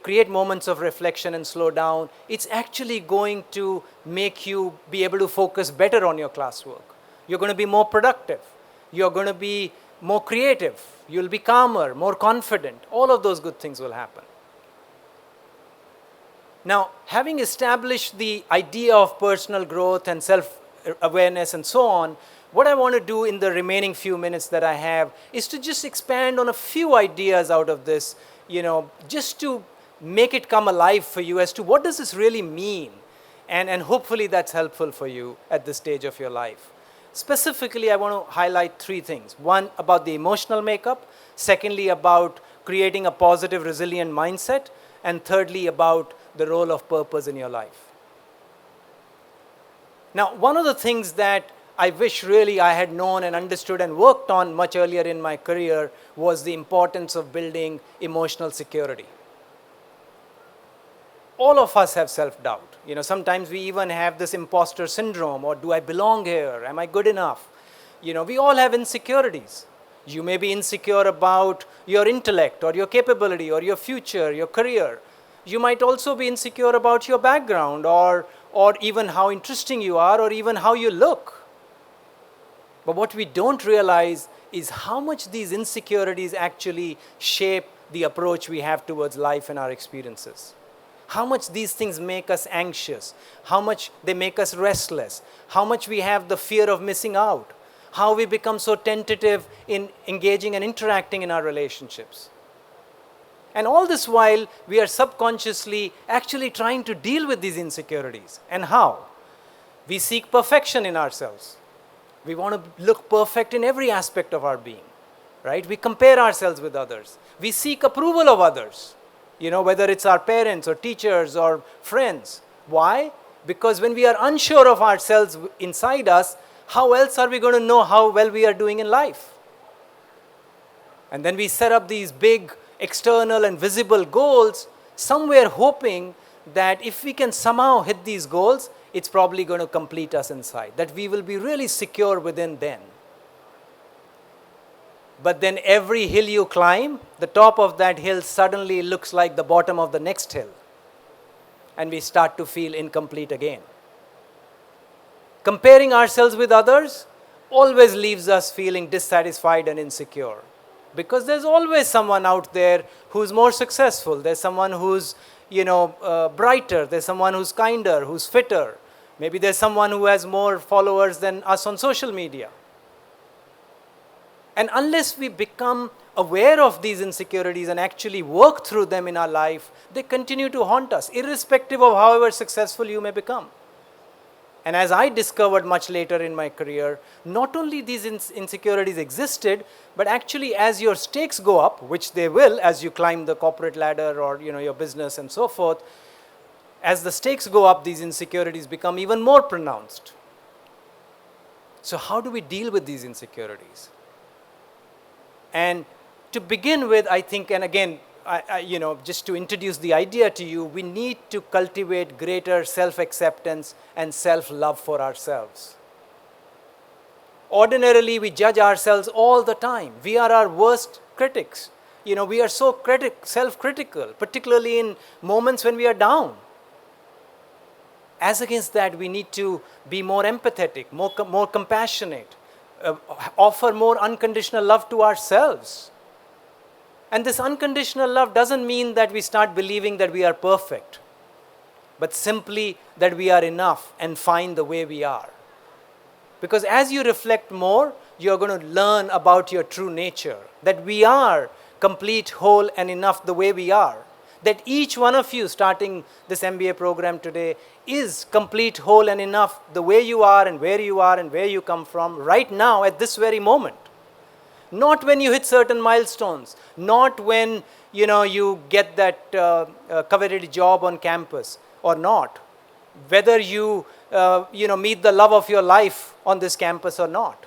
create moments of reflection and slow down, it's actually going to make you be able to focus better on your classwork. You're going to be more productive. You're going to be more creative. You'll be calmer, more confident. All of those good things will happen. Now, having established the idea of personal growth and self-awareness and so on, what I want to do in the remaining few minutes that I have is to just expand on a few ideas out of this, just to make it come alive for you as to what does this really mean. And hopefully that's helpful for you at this stage of your life. Specifically, I want to highlight three things. One, about the emotional makeup. Secondly, about creating a positive, resilient mindset. And thirdly, about the role of purpose in your life. Now, one of the things that I wish really I had known and understood and worked on much earlier in my career was the importance of building emotional security. All of us have self-doubt. Sometimes we even have this imposter syndrome, or do I belong here? Am I good enough? We all have insecurities. You may be insecure about your intellect or your capability or your future, your career. You might also be insecure about your background or even how interesting you are or even how you look. But what we don't realize is how much these insecurities actually shape the approach we have towards life and our experiences. How much these things make us anxious, how much they make us restless, how much we have the fear of missing out, how we become so tentative in engaging and interacting in our relationships. And all this while, we are subconsciously actually trying to deal with these insecurities. And how? We seek perfection in ourselves. We want to look perfect in every aspect of our being, right? We compare ourselves with others. We seek approval of others, whether it's our parents or teachers or friends. Why? Because when we are unsure of ourselves inside us, how else are we going to know how well we are doing in life? And then we set up these big external and visible goals, somewhere hoping that if we can somehow hit these goals, it's probably going to complete us inside, that we will be really secure within then. But then every hill you climb, the top of that hill suddenly looks like the bottom of the next hill. And we start to feel incomplete again. Comparing ourselves with others always leaves us feeling dissatisfied and insecure. Because there's always someone out there who's more successful. There's someone who's brighter. There's someone who's kinder, who's fitter. Maybe there's someone who has more followers than us on social media. And unless we become aware of these insecurities and actually work through them in our life, they continue to haunt us, irrespective of however successful you may become. And as I discovered much later in my career, not only these insecurities existed, but actually as your stakes go up, which they will as you climb the corporate ladder or your business and so forth, as the stakes go up, these insecurities become even more pronounced. So how do we deal with these insecurities? And to begin with, I think, and again, just to introduce the idea to you, we need to cultivate greater self-acceptance and self-love for ourselves. Ordinarily, we judge ourselves all the time. We are our worst critics. We are so self-critical, particularly in moments when we are down. As against that, we need to be more empathetic, more compassionate, offer more unconditional love to ourselves. And this unconditional love doesn't mean that we start believing that we are perfect, but simply that we are enough and fine the way we are. Because as you reflect more, you're going to learn about your true nature, that we are complete, whole, and enough the way we are. That each one of you starting this MBA program today is complete, whole, and enough the way you are and where you come from right now at this very moment. Not when you hit certain milestones, not when you get that coveted job on campus or not, whether you meet the love of your life on this campus or not.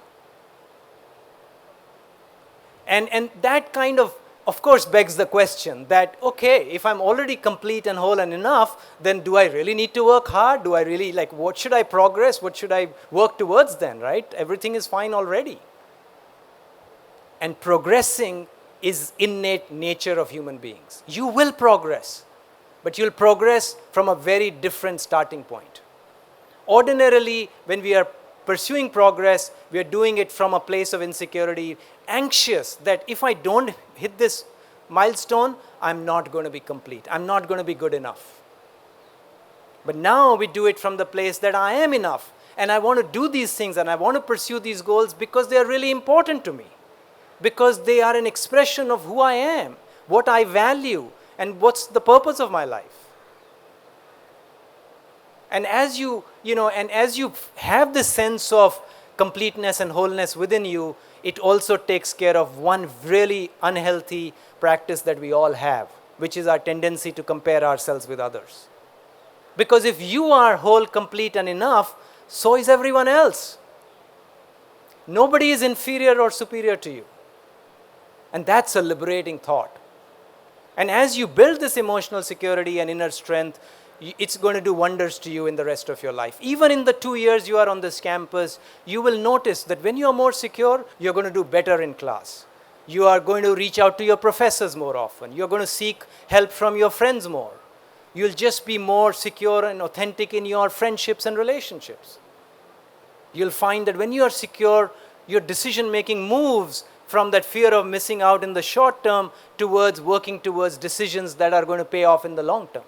And that kind of of course, begs the question that, okay, if I'm already complete and whole and enough, then do I really need to work hard? Do I really, like, what should I progress? What should I work towards then, right? Everything is fine already. And progressing is innate nature of human beings. You will progress, but you'll progress from a very different starting point. Ordinarily, when we are pursuing progress, we are doing it from a place of insecurity, anxious that if I don't hit this milestone, I'm not going to be complete. I'm not going to be good enough. But now we do it from the place that I am enough, and I want to do these things, and I want to pursue these goals because they are really important to me, because they are an expression of who I am, what I value, and what's the purpose of my life. And as you have this sense of completeness and wholeness within you, it also takes care of one really unhealthy practice that we all have, which is our tendency to compare ourselves with others. Because if you are whole, complete, and enough, so is everyone else. Nobody is inferior or superior to you. And that's a liberating thought. And as you build this emotional security and inner strength, it's going to do wonders to you in the rest of your life. Even in the 2 years you are on this campus, you will notice that when you are more secure, you're going to do better in class. You are going to reach out to your professors more often. You're going to seek help from your friends more. You'll just be more secure and authentic in your friendships and relationships. You'll find that when you are secure, your decision-making moves from that fear of missing out in the short term towards working towards decisions that are going to pay off in the long term.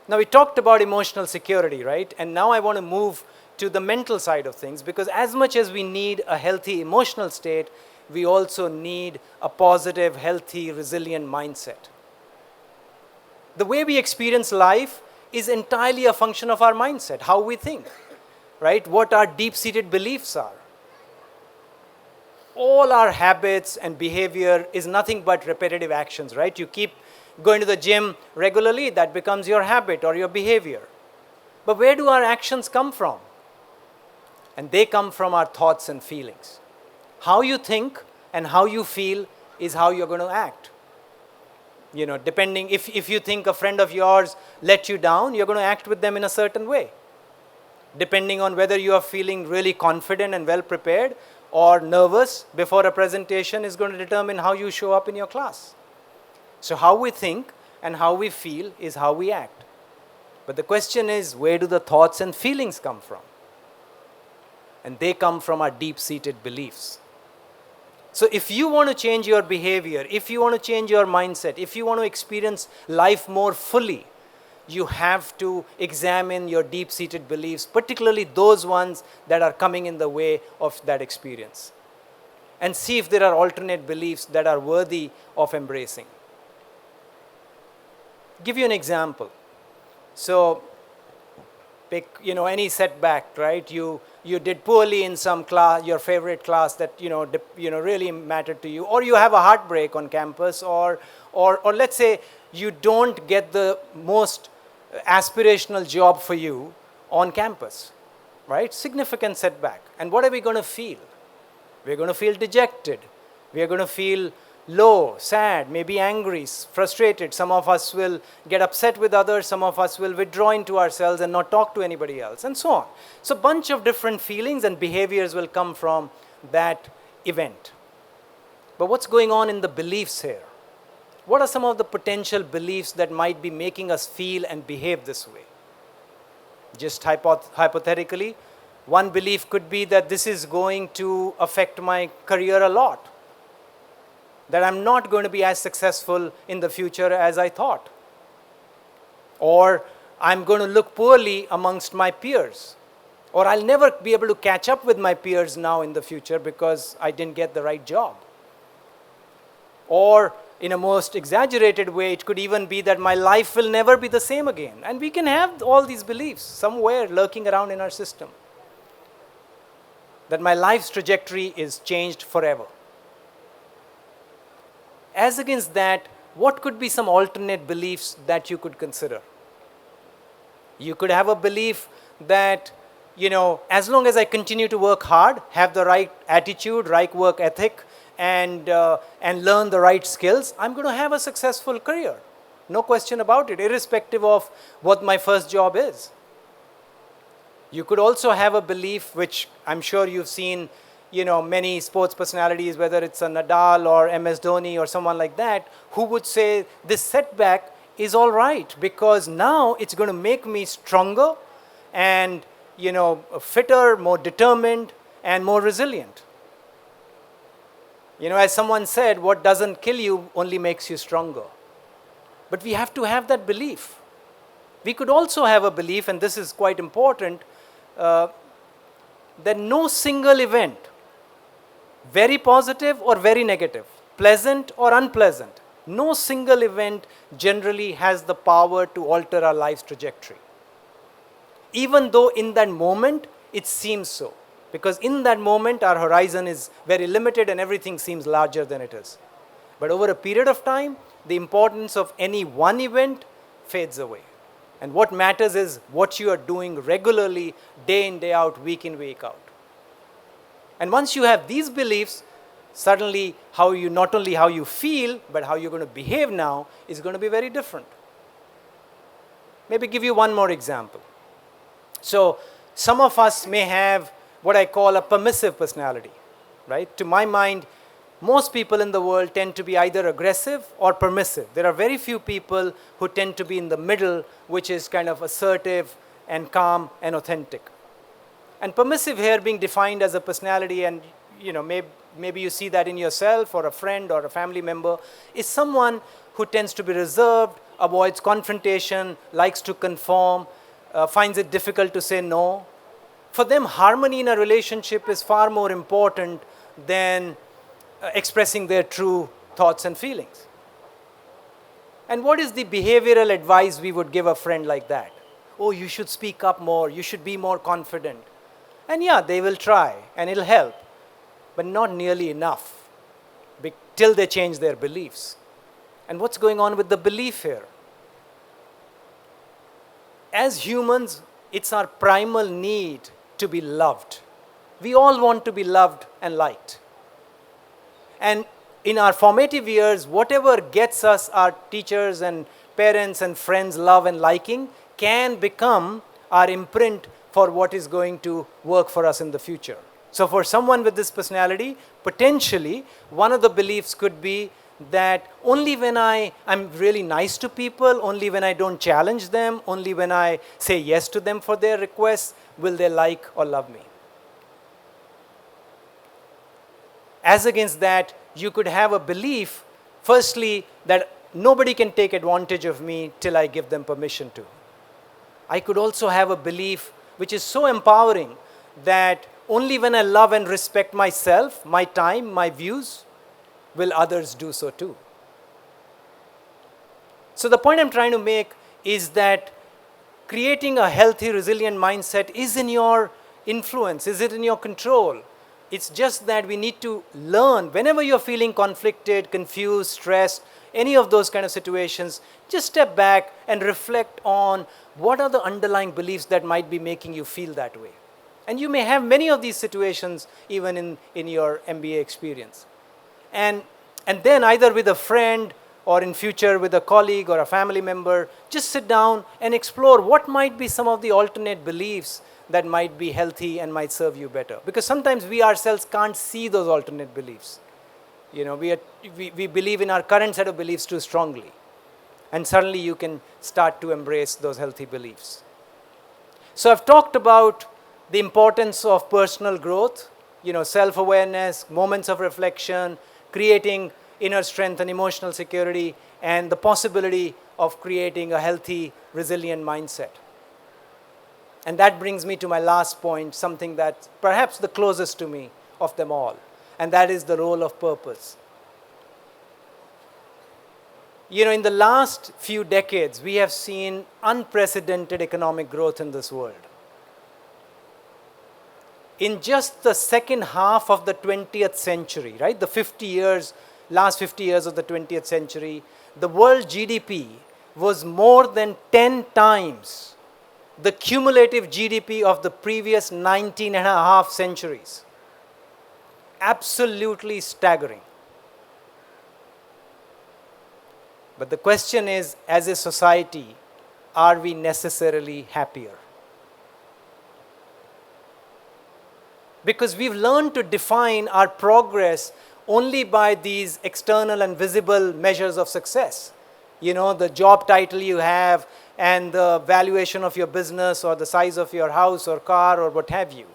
Now, we talked about emotional security, right? And now I want to move to the mental side of things, because as much as we need a healthy emotional state, we also need a positive, healthy, resilient mindset. The way we experience life is entirely a function of our mindset, how we think, right? What our deep-seated beliefs are. All our habits and behavior is nothing but repetitive actions, right? You keep going to the gym regularly, that becomes your habit or your behavior. But where do our actions come from? And they come from our thoughts and feelings. How you think and how you feel is how you're going to act. You know, depending, if you think a friend of yours let you down, you're going to act with them in a certain way. Depending on whether you are feeling really confident and well prepared or nervous before a presentation is going to determine how you show up in your class. So how we think and how we feel is how we act. But the question is, where do the thoughts and feelings come from? And they come from our deep-seated beliefs. So if you want to change your behavior, if you want to change your mindset, if you want to experience life more fully, you have to examine your deep-seated beliefs, particularly those ones that are coming in the way of that experience. And see if there are alternate beliefs that are worthy of embracing. Give you an example. So, pick any setback, right? You did poorly in some class, your favorite class that really mattered to you, or you have a heartbreak on campus, or let's say you don't get the most aspirational job for you on campus, right? Significant setback. And what are we going to feel? We're going to feel dejected. We are going to feel low, sad, maybe angry, frustrated. Some of us will get upset with others. Some of us will withdraw into ourselves and not talk to anybody else, and so on. So a bunch of different feelings and behaviors will come from that event. But what's going on in the beliefs here? What are some of the potential beliefs that might be making us feel and behave this way? Just hypothetically, one belief could be that this is going to affect my career a lot, that I'm not going to be as successful in the future as I thought, or I'm going to look poorly amongst my peers, or I'll never be able to catch up with my peers now in the future because I didn't get the right job. Or in a most exaggerated way, it could even be that my life will never be the same again. And we can have all these beliefs somewhere lurking around in our system, that my life's trajectory is changed forever. As against that, what could be some alternate beliefs that you could consider? You could have a belief that, as long as I continue to work hard, have the right attitude, right work ethic, and learn the right skills, I'm going to have a successful career. No question about it, irrespective of what my first job is. You could also have a belief, which I'm sure you've seen, many sports personalities, whether it's a Nadal or MS Dhoni or someone like that, who would say this setback is all right because now it's going to make me stronger and, fitter, more determined, and more resilient. As someone said, what doesn't kill you only makes you stronger. But we have to have that belief. We could also have a belief, and this is quite important, that no single event, very positive or very negative, pleasant or unpleasant, no single event generally has the power to alter our life's trajectory. Even though in that moment it seems so. Because in that moment our horizon is very limited and everything seems larger than it is. But over a period of time, the importance of any one event fades away. And what matters is what you are doing regularly, day in, day out, week in, week out. And once you have these beliefs, suddenly not only how you feel, but how you're going to behave now is going to be very different. Maybe give you one more example. So some of us may have what I call a permissive personality, right? To my mind, most people in the world tend to be either aggressive or permissive. There are very few people who tend to be in the middle, which is kind of assertive and calm and authentic. And permissive here being defined as a personality, and maybe you see that in yourself or a friend or a family member, is someone who tends to be reserved, avoids confrontation, likes to conform, finds it difficult to say no. For them, harmony in a relationship is far more important than expressing their true thoughts and feelings. And what is the behavioral advice we would give a friend like that? Oh, you should speak up more, you should be more confident. And yeah, they will try and it'll help, but not nearly enough till they change their beliefs. And what's going on with the belief here? As humans, it's our primal need to be loved. We all want to be loved and liked. And in our formative years, whatever gets us our teachers and parents and friends' love and liking can become our imprint for what is going to work for us in the future. So for someone with this personality, potentially, one of the beliefs could be that only when I'm really nice to people, only when I don't challenge them, only when I say yes to them for their requests, will they like or love me. As against that, you could have a belief, firstly, that nobody can take advantage of me till I give them permission to. I could also have a belief which is so empowering that only when I love and respect myself, my time, my views, will others do so too. So the point I'm trying to make is that creating a healthy, resilient mindset is in your influence, is it in your control? It's just that we need to learn, whenever you're feeling conflicted, confused, stressed, any of those kind of situations, just step back and reflect on what are the underlying beliefs that might be making you feel that way. And you may have many of these situations even in your MBA experience. And then either with a friend or in future with a colleague or a family member, just sit down and explore what might be some of the alternate beliefs that might be healthy and might serve you better. Because sometimes we ourselves can't see those alternate beliefs. We believe in our current set of beliefs too strongly. And suddenly you can start to embrace those healthy beliefs. So I've talked about the importance of personal growth, self-awareness, moments of reflection, creating inner strength and emotional security, and the possibility of creating a healthy, resilient mindset. And that brings me to my last point, something that's perhaps the closest to me of them all, and that is the role of purpose. In the last few decades, we have seen unprecedented economic growth in this world. In just the second half of the 20th century, right, last 50 years of the 20th century, the world GDP was more than 10 times the cumulative GDP of the previous 19 and a half centuries. absolutely staggering. But the question is, as a society, are we necessarily happier? Because we've learned to define our progress only by these external and visible measures of success. You know, the job title you have and the valuation of your business or the size of your house or car or what have you.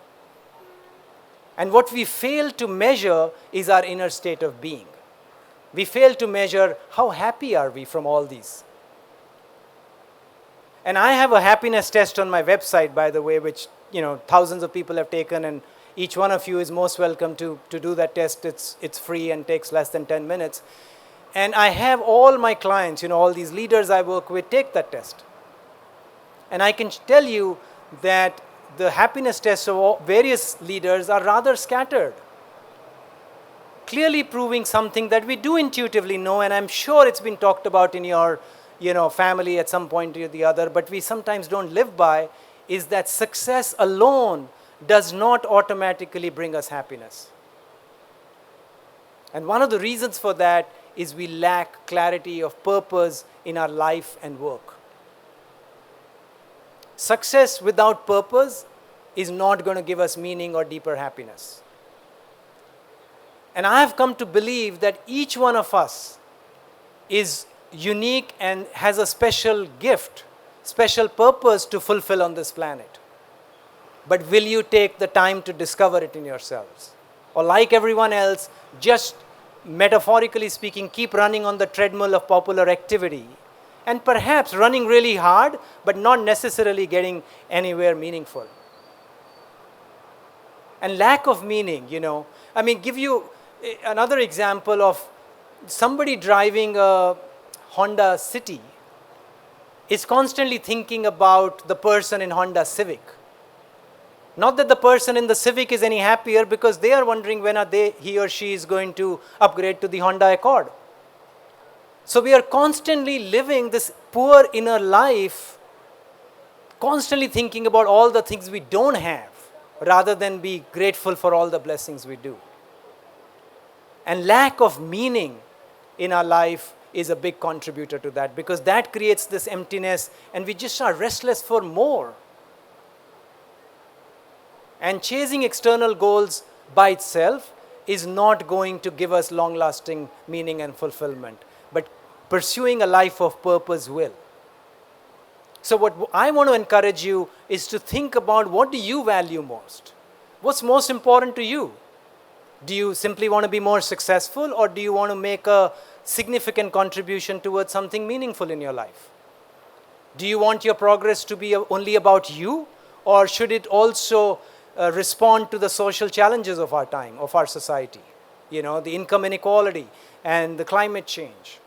And what we fail to measure is our inner state of being. We fail to measure how happy are we from all these. And I have a happiness test on my website, by the way, which thousands of people have taken, and each one of you is most welcome to do that test. It's free and takes less than 10 minutes. And I have all my clients, all these leaders I work with, take that test. And I can tell you that the happiness tests of various leaders are rather scattered, clearly proving something that we do intuitively know, and I'm sure it's been talked about in your family at some point or the other, but we sometimes don't live by, is that success alone does not automatically bring us happiness. And one of the reasons for that is we lack clarity of purpose in our life and work. Success without purpose is not going to give us meaning or deeper happiness. And I have come to believe that each one of us is unique and has a special gift, special purpose to fulfill on this planet. But will you take the time to discover it in yourselves? Or like everyone else, just metaphorically speaking, keep running on the treadmill of popular activity and perhaps running really hard, but not necessarily getting anywhere meaningful. And lack of meaning, give you another example of somebody driving a Honda City is constantly thinking about the person in Honda Civic. Not that the person in the Civic is any happier, because they are wondering when he or she is going to upgrade to the Honda Accord. So we are constantly living this poor inner life, constantly thinking about all the things we don't have, rather than be grateful for all the blessings we do. And lack of meaning in our life is a big contributor to that, because that creates this emptiness and we just are restless for more. And chasing external goals by itself is not going to give us long-lasting meaning and fulfillment, but pursuing a life of purpose will. So what I want to encourage you is to think about, what do you value most? What's most important to you? Do you simply want to be more successful, or do you want to make a significant contribution towards something meaningful in your life? Do you want your progress to be only about you, or should it also respond to the social challenges of our time, of our society? The income inequality and the climate change.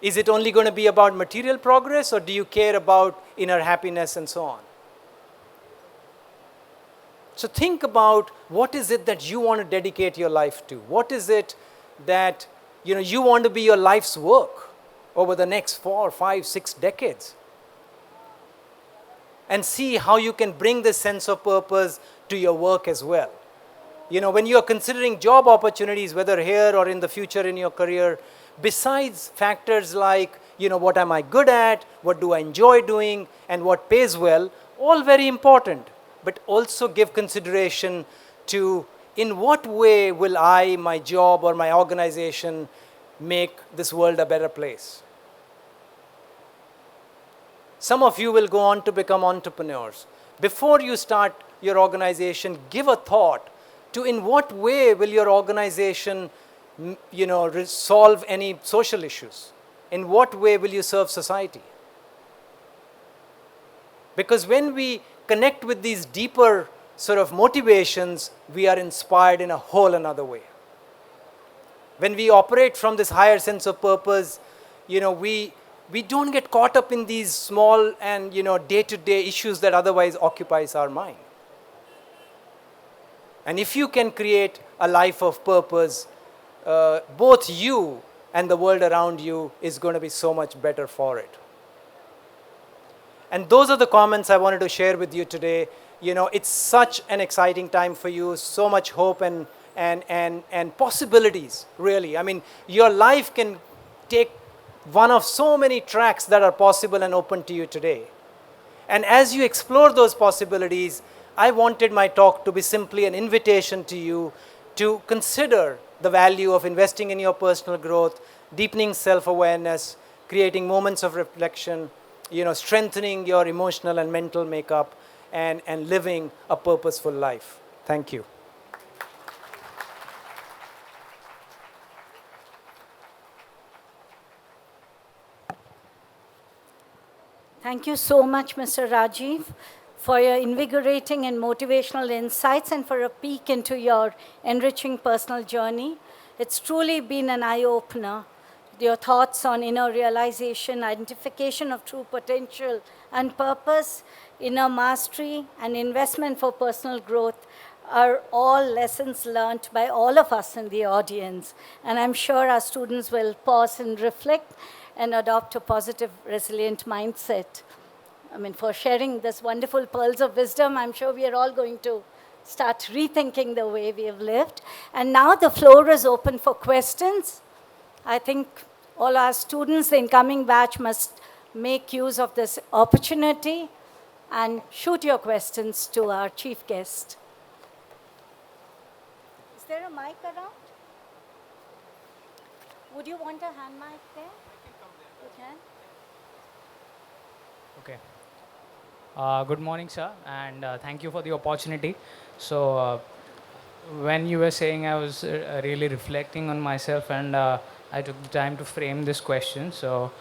Is it only going to be about material progress, or do you care about inner happiness and so on? So think about, what is it that you want to dedicate your life to? What is it that you want to be your life's work over the next 4, 5, 6 decades? And see how you can bring this sense of purpose to your work as well. When you are considering job opportunities, whether here or in the future in your career, besides factors like, what am I good at, what do I enjoy doing, and what pays well, all very important. But also give consideration to, in what way will I, my job, or my organization make this world a better place? Some of you will go on to become entrepreneurs. Before you start your organization, give a thought to, in what way will your organization solve any social issues? In what way will you serve society? Because when we connect with these deeper sort of motivations, we are inspired in a whole another way. When we operate from this higher sense of purpose, we don't get caught up in these small and day-to-day issues that otherwise occupies our mind. And if you can create a life of purpose, both you and the world around you is going to be so much better for it. And those are the comments I wanted to share with you today. You know, it's such an exciting time for you, so much hope and possibilities, really. I mean, your life can take one of so many tracks that are possible and open to you today. And as you explore those possibilities, I wanted my talk to be simply an invitation to you to consider the value of investing in your personal growth, deepening self-awareness, creating moments of reflection, you know, strengthening your emotional and mental makeup, and living a purposeful life. Thank you. Thank you so much, Mr. Rajiv, for your invigorating and motivational insights and for a peek into your enriching personal journey. It's truly been an eye-opener. Your thoughts on inner realization, identification of true potential and purpose, inner mastery, and investment for personal growth are all lessons learned by all of us in the audience. And I'm sure our students will pause and reflect and adopt a positive, resilient mindset. I mean, for sharing this wonderful pearls of wisdom, I'm sure we are all going to start rethinking the way we have lived. And now the floor is open for questions. I think all our students, the incoming batch, must make use of this opportunity and shoot your questions to our chief guest. Is there a mic around? Would you want a hand mic there? You can. Okay. Good morning, sir, and thank you for the opportunity. So, when you were saying, I was really reflecting on myself, and I took the time to frame this question. So,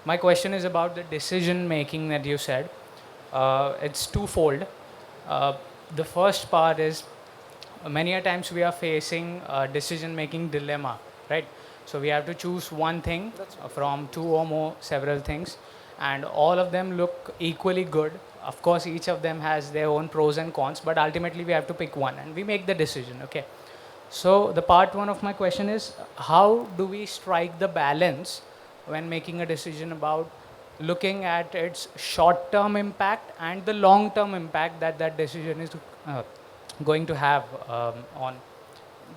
my question is about the decision making that you said. It's twofold. The first part is many a times we are facing a decision making dilemma, right? So we have to choose one thing from two or more several things, and all of them look equally good. Of course, each of them has their own pros and cons, but ultimately we have to pick one and we make the decision, okay? So the part one of my question is, how do we strike the balance when making a decision about looking at its short-term impact and the long-term impact that that decision is going to have on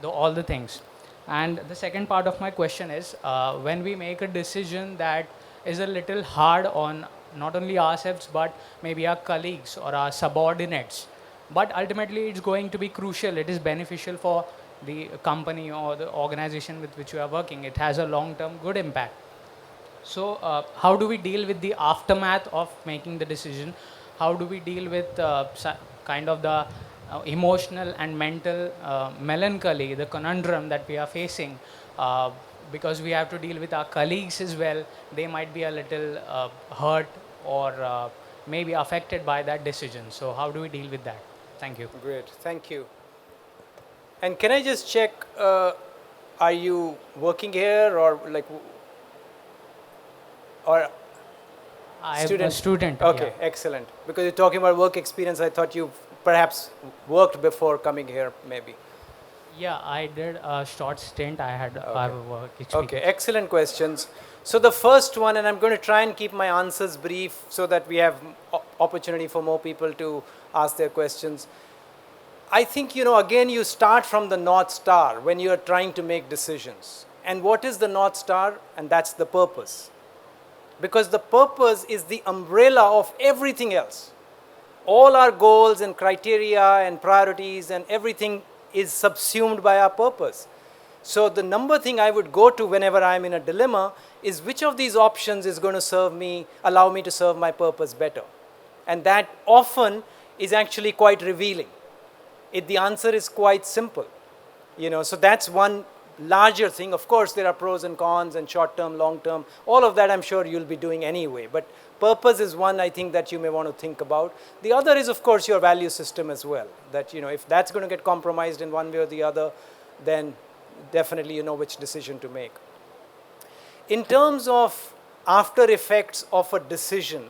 all the things? And the second part of my question is, when we make a decision that is a little hard on not only ourselves, but maybe our colleagues or our subordinates, but ultimately it's going to be crucial, it is beneficial for the company or the organization with which you are working, it has a long-term good impact. So how do we deal with the aftermath of making the decision? How do we deal with kind of the emotional and mental melancholy, the conundrum that we are facing, because we have to deal with our colleagues as well. They might be a little hurt or maybe affected by that decision. So how do we deal with that? Thank you. Great, thank you. And can I just check, are you working here or like, or I'm a student. Okay, yeah. excellent. Because you're talking about work experience, I thought you perhaps worked before coming here, maybe. Yeah, I did a short stint. I have a work experience. Okay, excellent questions. So the first one, and I'm going to try and keep my answers brief so that we have opportunity for more people to ask their questions. I think, you know, again, you start from the North Star when you're trying to make decisions. And what is the North Star? And that's the purpose. Because the purpose is the umbrella of everything else. All our goals and criteria and priorities and everything is subsumed by our purpose. So the number thing I would go to whenever I'm in a dilemma is which of these options is going to serve me, allow me to serve my purpose better. And that often is actually quite revealing. The answer is quite simple. You know, so that's one larger thing. Of course, there are pros and cons and short-term, long-term. All of that I'm sure you'll be doing anyway. But purpose is one I think that you may want to think about. The other is, of course, your value system as well. That, you know, if that's going to get compromised in one way or the other, then definitely you know which decision to make. In terms of after effects of a decision,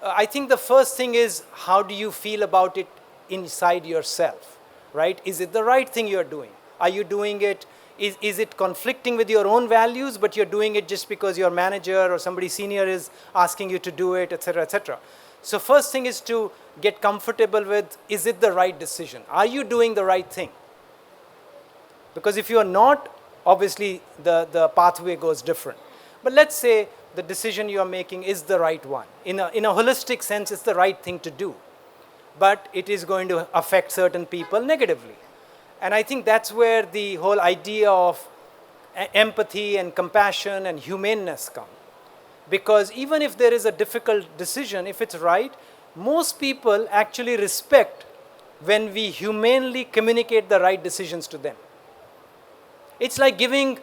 I think the first thing is, how do you feel about it inside yourself, right? Is it the right thing you're doing? Are you doing it? Is it conflicting with your own values, but you're doing it just because your manager or somebody senior is asking you to do it, etc., etc.? So first thing is to get comfortable with, is it the right decision? Are you doing the right thing? Because if you are not, obviously the pathway goes different. But let's say the decision you are making is the right one. In a holistic sense, it's the right thing to do. But it is going to affect certain people negatively. And I think that's where the whole idea of empathy and compassion and humaneness come. Because even if there is a difficult decision, if it's right, most people actually respect when we humanely communicate the right decisions to them. It's like giving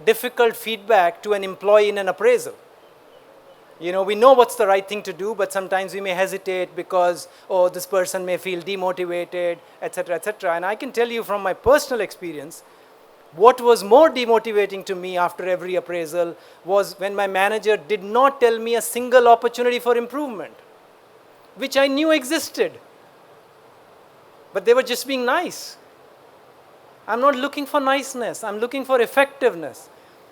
difficult feedback to an employee in an appraisal. You know, we know what's the right thing to do, but sometimes we may hesitate because, oh, this person may feel demotivated, etc., etc. And I can tell you from my personal experience, what was more demotivating to me after every appraisal was when my manager did not tell me a single opportunity for improvement, which I knew existed. But they were just being nice. I'm not looking for niceness. I'm looking for effectiveness.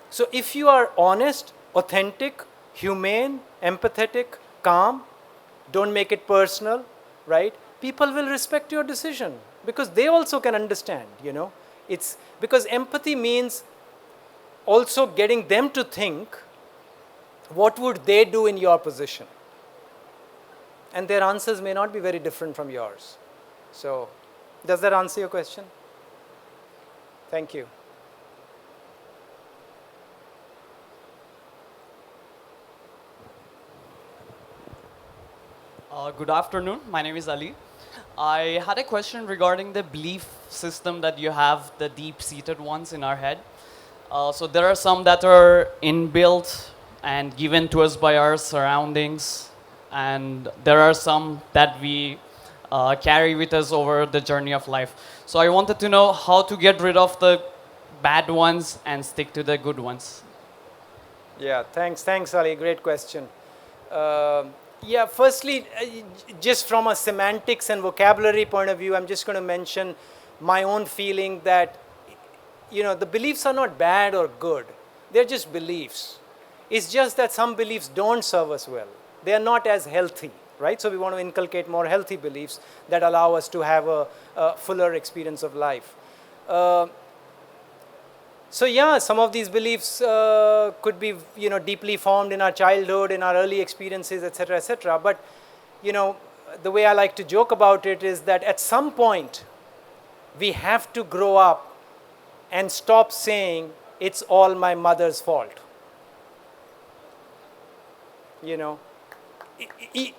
So if you are honest, authentic, humane, empathetic, calm, don't make it personal, right? People will respect your decision because they also can understand, you know. It's because empathy means also getting them to think, what would they do in your position? And their answers may not be very different from yours. So, does that answer your question? Thank you. Good afternoon. My name is Ali. I had a question regarding the belief system that you have, the deep-seated ones in our head. So there are some that are inbuilt and given to us by our surroundings, and there are some that we carry with us over the journey of life. So I wanted to know how to get rid of the bad ones and stick to the good ones. Yeah, thanks, Ali. Great question. Yeah, firstly, just from a semantics and vocabulary point of view, I'm just going to mention my own feeling that, you know, the beliefs are not bad or good. They're just beliefs. It's just that some beliefs don't serve us well. They are not as healthy, right? So we want to inculcate more healthy beliefs that allow us to have a fuller experience of life. So yeah, some of these beliefs could be, you know, deeply formed in our childhood, in our early experiences, etc., etc. But, you know, the way I like to joke about it is that at some point, we have to grow up and stop saying, it's all my mother's fault. You know,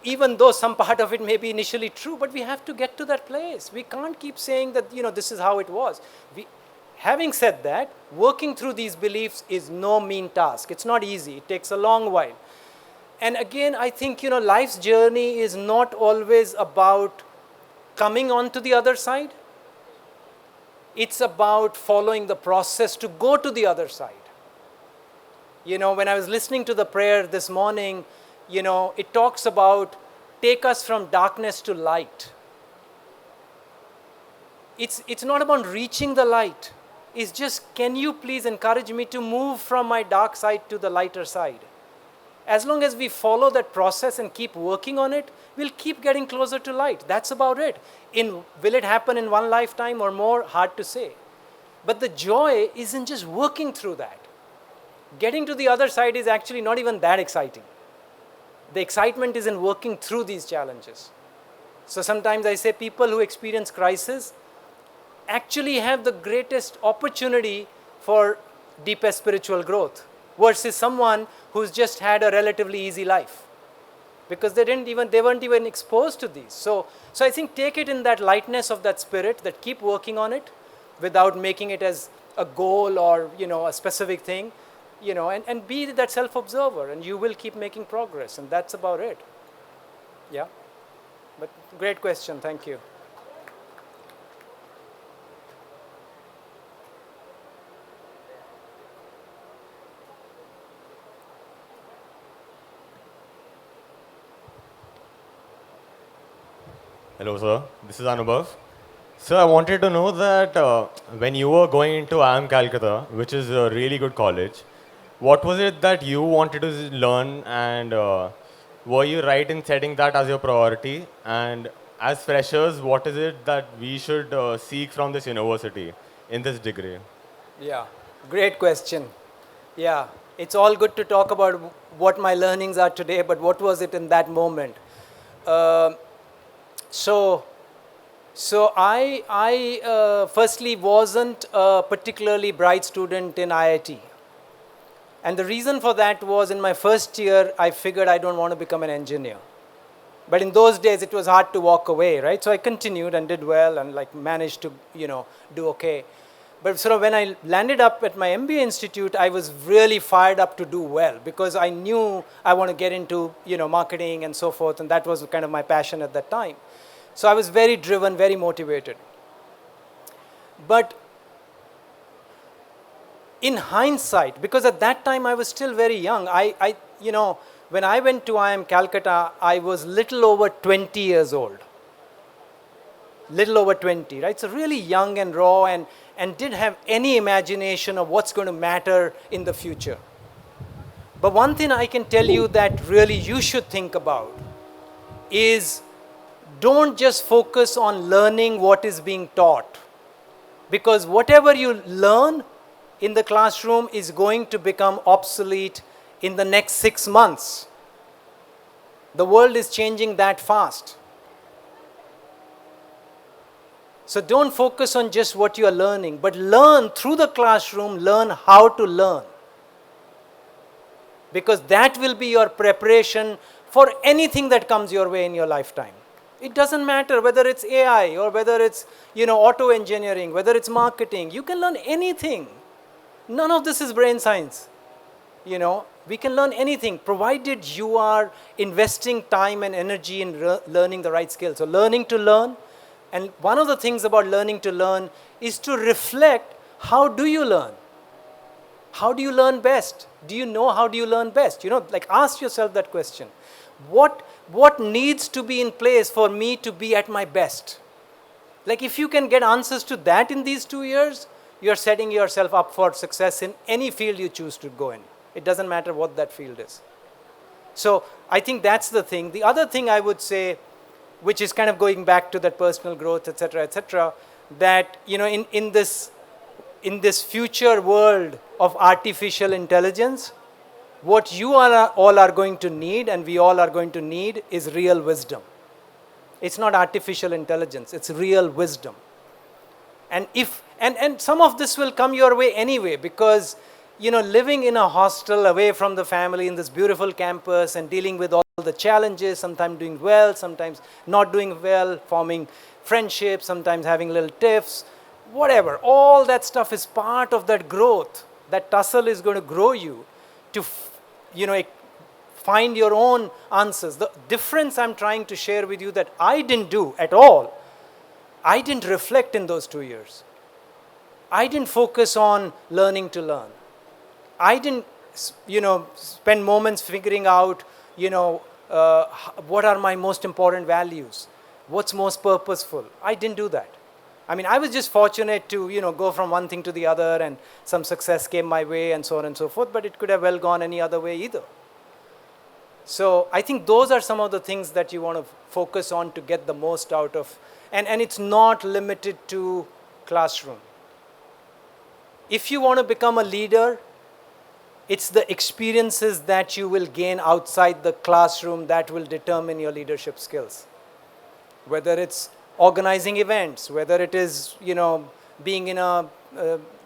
even though some part of it may be initially true, but we have to get to that place. We can't keep saying that, you know, this is how it was. Having said that, working through these beliefs is no mean task. It's not easy. It takes a long while. And again, I think, you know, life's journey is not always about coming onto the other side. It's about following the process to go to the other side. You know, when I was listening to the prayer this morning, you know, it talks about take us from darkness to light. It's not about reaching the light. It's just, can you please encourage me to move from my dark side to the lighter side? As long as we follow that process and keep working on it, we'll keep getting closer to light. That's about it. Will it happen in one lifetime or more? Hard to say. But the joy isn't just working through that. Getting to the other side is actually not even that exciting. The excitement is in working through these challenges. So sometimes I say people who experience crisis actually have the greatest opportunity for deepest spiritual growth versus someone who's just had a relatively easy life because they weren't even exposed to these. So I think take it in that lightness of that spirit, that keep working on it without making it as a goal or, you know, a specific thing, you know, and be that self-observer, and you will keep making progress, and that's about it. Yeah, but great question. Thank you. Hello, sir. This is Anubhav. Sir, I wanted to know that when you were going into IIM Calcutta, which is a really good college, what was it that you wanted to learn, and were you right in setting that as your priority? And as freshers, what is it that we should seek from this university in this degree? Yeah, great question. Yeah, it's all good to talk about what my learnings are today, but what was it in that moment? Um so, I firstly wasn't a particularly bright student in IIT. And the reason for that was in my first year, I figured I don't want to become an engineer. But in those days, it was hard to walk away, right? So I continued and did well and like managed to, do okay. But sort of when I landed up at my MBA institute, I was really fired up to do well because I knew I want to get into, marketing and so forth. And that was kind of my passion at that time. So I was very driven, very motivated. But in hindsight, because at that time I was still very young, when I went to IIM Calcutta, I was little over 20 years old. Little over 20, right? So really young and raw and didn't have any imagination of what's going to matter in the future. But one thing I can tell you that really you should think about is don't just focus on learning what is being taught. Because whatever you learn in the classroom is going to become obsolete in the next 6 months. The world is changing that fast. So don't focus on just what you are learning, but learn through the classroom, learn how to learn. Because that will be your preparation for anything that comes your way in your lifetime. It doesn't matter whether it's AI or whether it's auto engineering, whether it's marketing. You can learn anything. None of this is brain science. We can learn anything provided you are investing time and energy in learning the right skills. So learning to learn. And one of the things about learning to learn is to reflect, how do you learn? How do you learn best? Do you know how do you learn best? Ask yourself that question. What needs to be in place for me to be at my best? If you can get answers to that in these 2 years, you're setting yourself up for success in any field you choose to go in. It doesn't matter what that field is. So I think that's the thing. The other thing I would say, which is kind of going back to that personal growth, et cetera, that in this future world of artificial intelligence, what you all are going to need, and we all are going to need, is real wisdom. It's not artificial intelligence, it's real wisdom. And some of this will come your way anyway, because living in a hostel away from the family in this beautiful campus and dealing with all the challenges, sometimes doing well, sometimes not doing well, forming friendships, sometimes having little tiffs, whatever, all that stuff is part of that growth. That tussle is going to grow you to find your own answers. The difference I'm trying to share with you that I didn't do at all, I didn't reflect in those 2 years. I didn't focus on learning to learn. I didn't, spend moments figuring out, what are my most important values? What's most purposeful? I didn't do that. I was just fortunate to, go from one thing to the other, and some success came my way and so on and so forth, but it could have well gone any other way either. So I think those are some of the things that you want to focus on to get the most out of, and it's not limited to classroom. If you want to become a leader, it's the experiences that you will gain outside the classroom that will determine your leadership skills. Whether it's organizing events, whether it is, being in a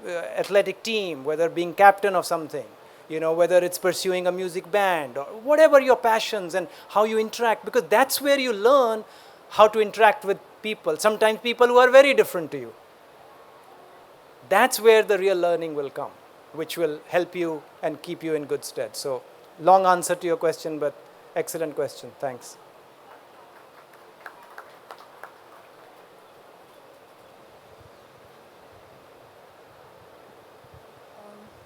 athletic team, whether being captain of something, whether it's pursuing a music band, or whatever your passions and how you interact, because that's where you learn how to interact with people, sometimes people who are very different to you. That's where the real learning will come, which will help you and keep you in good stead. So, long answer to your question, but excellent question. Thanks.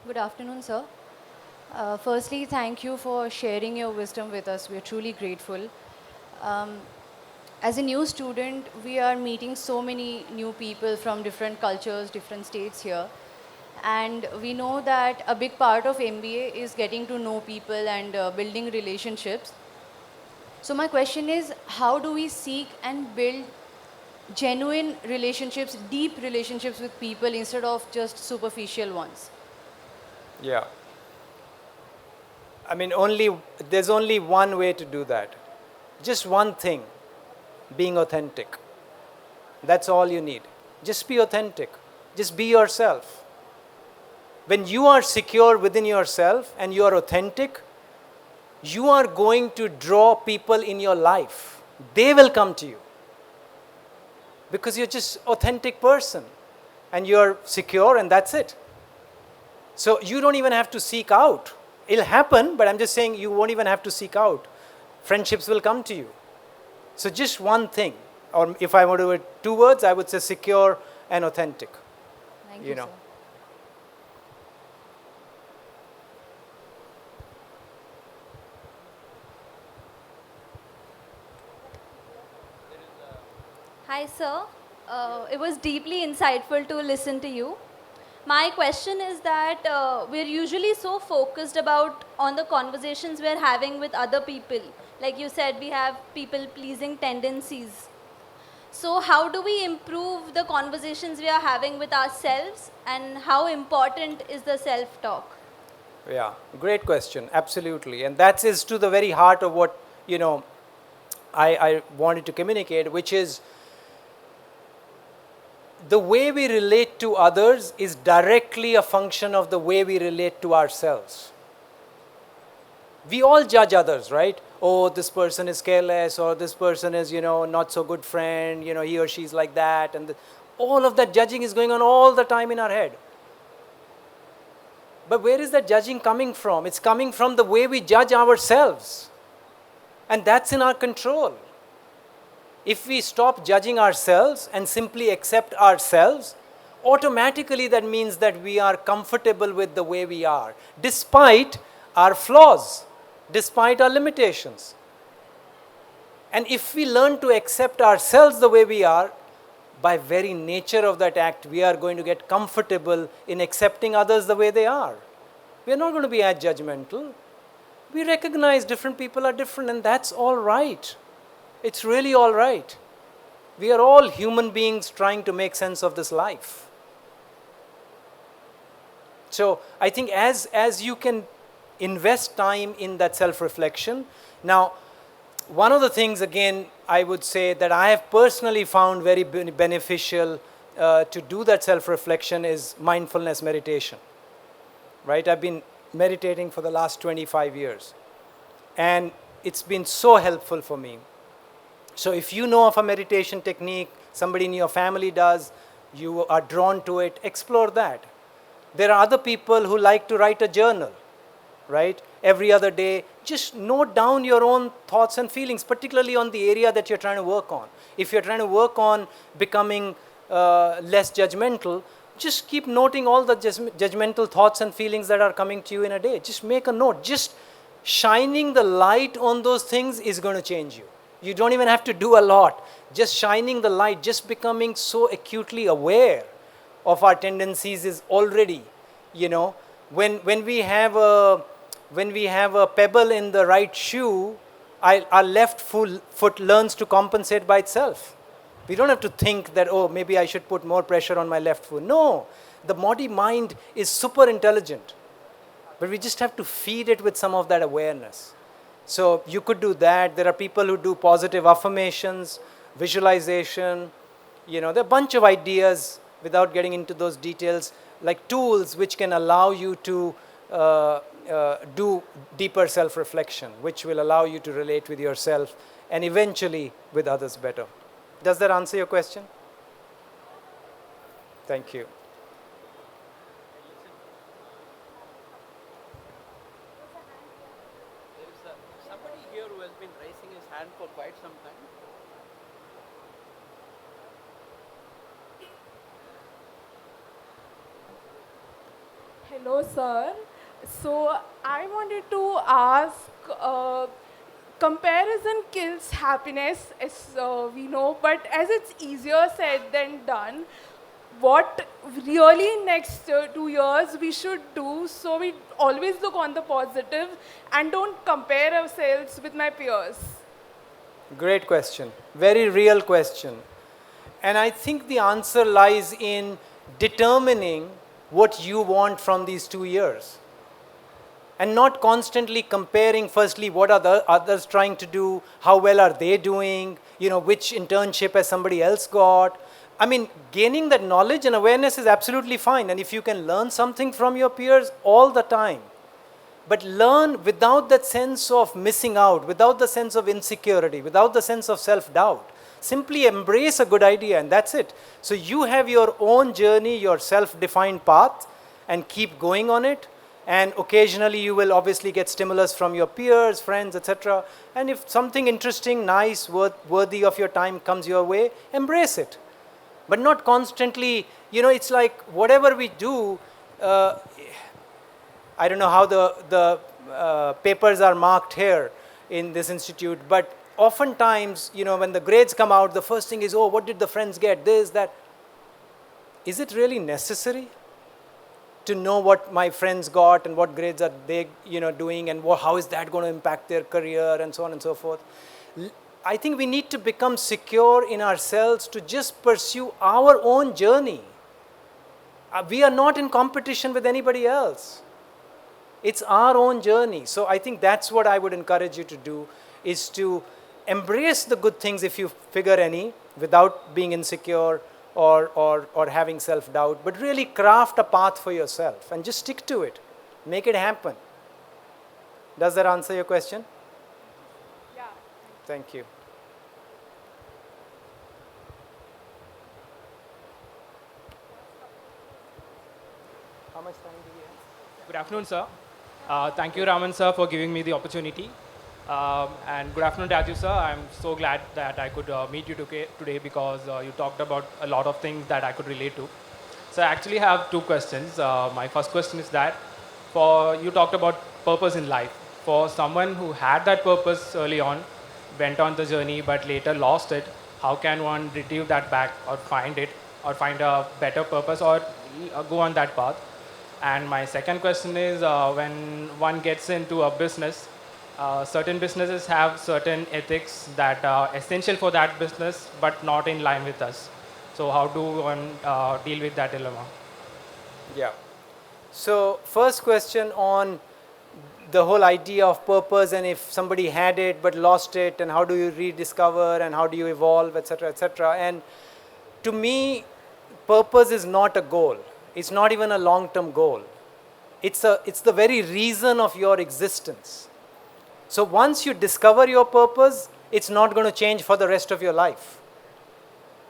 Good afternoon, sir. Firstly, thank you for sharing your wisdom with us. We are truly grateful. As a new student, we are meeting so many new people from different cultures, different states here. And we know that a big part of MBA is getting to know people and building relationships. So my question is, how do we seek and build genuine relationships, deep relationships with people instead of just superficial ones? Yeah. I mean, there's only one way to do that. Just one thing, being authentic. That's all you need. Just be authentic. Just be yourself. When you are secure within yourself and you are authentic, you are going to draw people in your life. They will come to you. Because you're just authentic person and you're secure and that's it. So you don't even have to seek out. It'll happen, but I'm just saying you won't even have to seek out. Friendships will come to you. So just one thing, or if I were to do 2 words, I would say secure and authentic. Thank you, know. sir. Hi, sir. It was deeply insightful to listen to you. My question is that we're usually so focused about on the conversations we're having with other people. Like you said, we have people-pleasing tendencies. So how do we improve the conversations we are having with ourselves, and how important is the self-talk? Yeah, great question. Absolutely. And that is to the very heart of what, I wanted to communicate, which is the way we relate to others is directly a function of the way we relate to ourselves. We all judge others, right? Oh, this person is careless, or this person is, not so good friend, he or she's like that. And all of that judging is going on all the time in our head. But where is that judging coming from? It's coming from the way we judge ourselves. And that's in our control. If we stop judging ourselves and simply accept ourselves, automatically that means that we are comfortable with the way we are, despite our flaws, despite our limitations. And if we learn to accept ourselves the way we are, by very nature of that act, we are going to get comfortable in accepting others the way they are. We are not going to be as judgmental. We recognize different people are different, and that's all right. It's really all right. We are all human beings trying to make sense of this life. So I think as you can invest time in that self-reflection. Now, one of the things, again, I would say that I have personally found very beneficial to do that self-reflection is mindfulness meditation. Right? I've been meditating for the last 25 years. And it's been so helpful for me. So if you know of a meditation technique, somebody in your family does, you are drawn to it, explore that. There are other people who like to write a journal, right? Every other day, just note down your own thoughts and feelings, particularly on the area that you're trying to work on. If you're trying to work on becoming less judgmental, just keep noting all the judgmental thoughts and feelings that are coming to you in a day. Just make a note. Just shining the light on those things is going to change you. You don't even have to do a lot. Just shining the light, just becoming so acutely aware of our tendencies is already, when we have a pebble in the right shoe, our left foot learns to compensate by itself. We don't have to think that, oh, maybe I should put more pressure on my left foot. No, the body mind is super intelligent, but we just have to feed it with some of that awareness. So you could do that. There are people who do positive affirmations, visualization. There are a bunch of ideas, without getting into those details, like tools which can allow you to do deeper self-reflection, which will allow you to relate with yourself and eventually with others better. Does that answer your question? Thank you. Somebody here who has been raising his hand for quite some time. Hello, sir. So I wanted to ask, comparison kills happiness, as we know, but as it's easier said than done, what really next 2 years we should do so we always look on the positive and don't compare ourselves with my peers? Great question. Very real question. And I think the answer lies in determining what you want from these 2 years. And not constantly comparing, firstly, what are the others trying to do, how well are they doing, which internship has somebody else got. I mean, gaining that knowledge and awareness is absolutely fine. And if you can learn something from your peers all the time, but learn without that sense of missing out, without the sense of insecurity, without the sense of self-doubt. Simply embrace a good idea and that's it. So you have your own journey, your self-defined path, and keep going on it. And occasionally you will obviously get stimulus from your peers, friends, etc. And if something interesting, nice, worthy of your time comes your way, embrace it. But not constantly, it's like whatever we do, I don't know how the papers are marked here in this institute, but oftentimes, when the grades come out, the first thing is, oh, what did the friends get, this, that. Is it really necessary to know what my friends got and what grades are they, doing, and how is that going to impact their career, and so on and so forth? I think we need to become secure in ourselves to just pursue our own journey. We are not in competition with anybody else. It's our own journey. So I think that's what I would encourage you to do, is to embrace the good things if you figure any, without being insecure or having self-doubt, but really craft a path for yourself and just stick to it. Make it happen. Does that answer your question? Yeah. Thank you. How much time do we have? Good afternoon, sir. Thank you, Raman, sir, for giving me the opportunity. And good afternoon, Raju, sir. I'm so glad that I could meet you today because you talked about a lot of things that I could relate to. So I actually have two questions. My first question is that you talked about purpose in life. For someone who had that purpose early on, went on the journey, but later lost it, how can one retrieve that back or find it or find a better purpose or go on that path? And my second question is, when one gets into a business, certain businesses have certain ethics that are essential for that business, but not in line with us. So how do one deal with that dilemma? Yeah. So first question on the whole idea of purpose, and if somebody had it but lost it, and how do you rediscover, and how do you evolve, etc., etc. And to me, purpose is not a goal. It's not even a long-term goal. It's the very reason of your existence. So once you discover your purpose, it's not going to change for the rest of your life.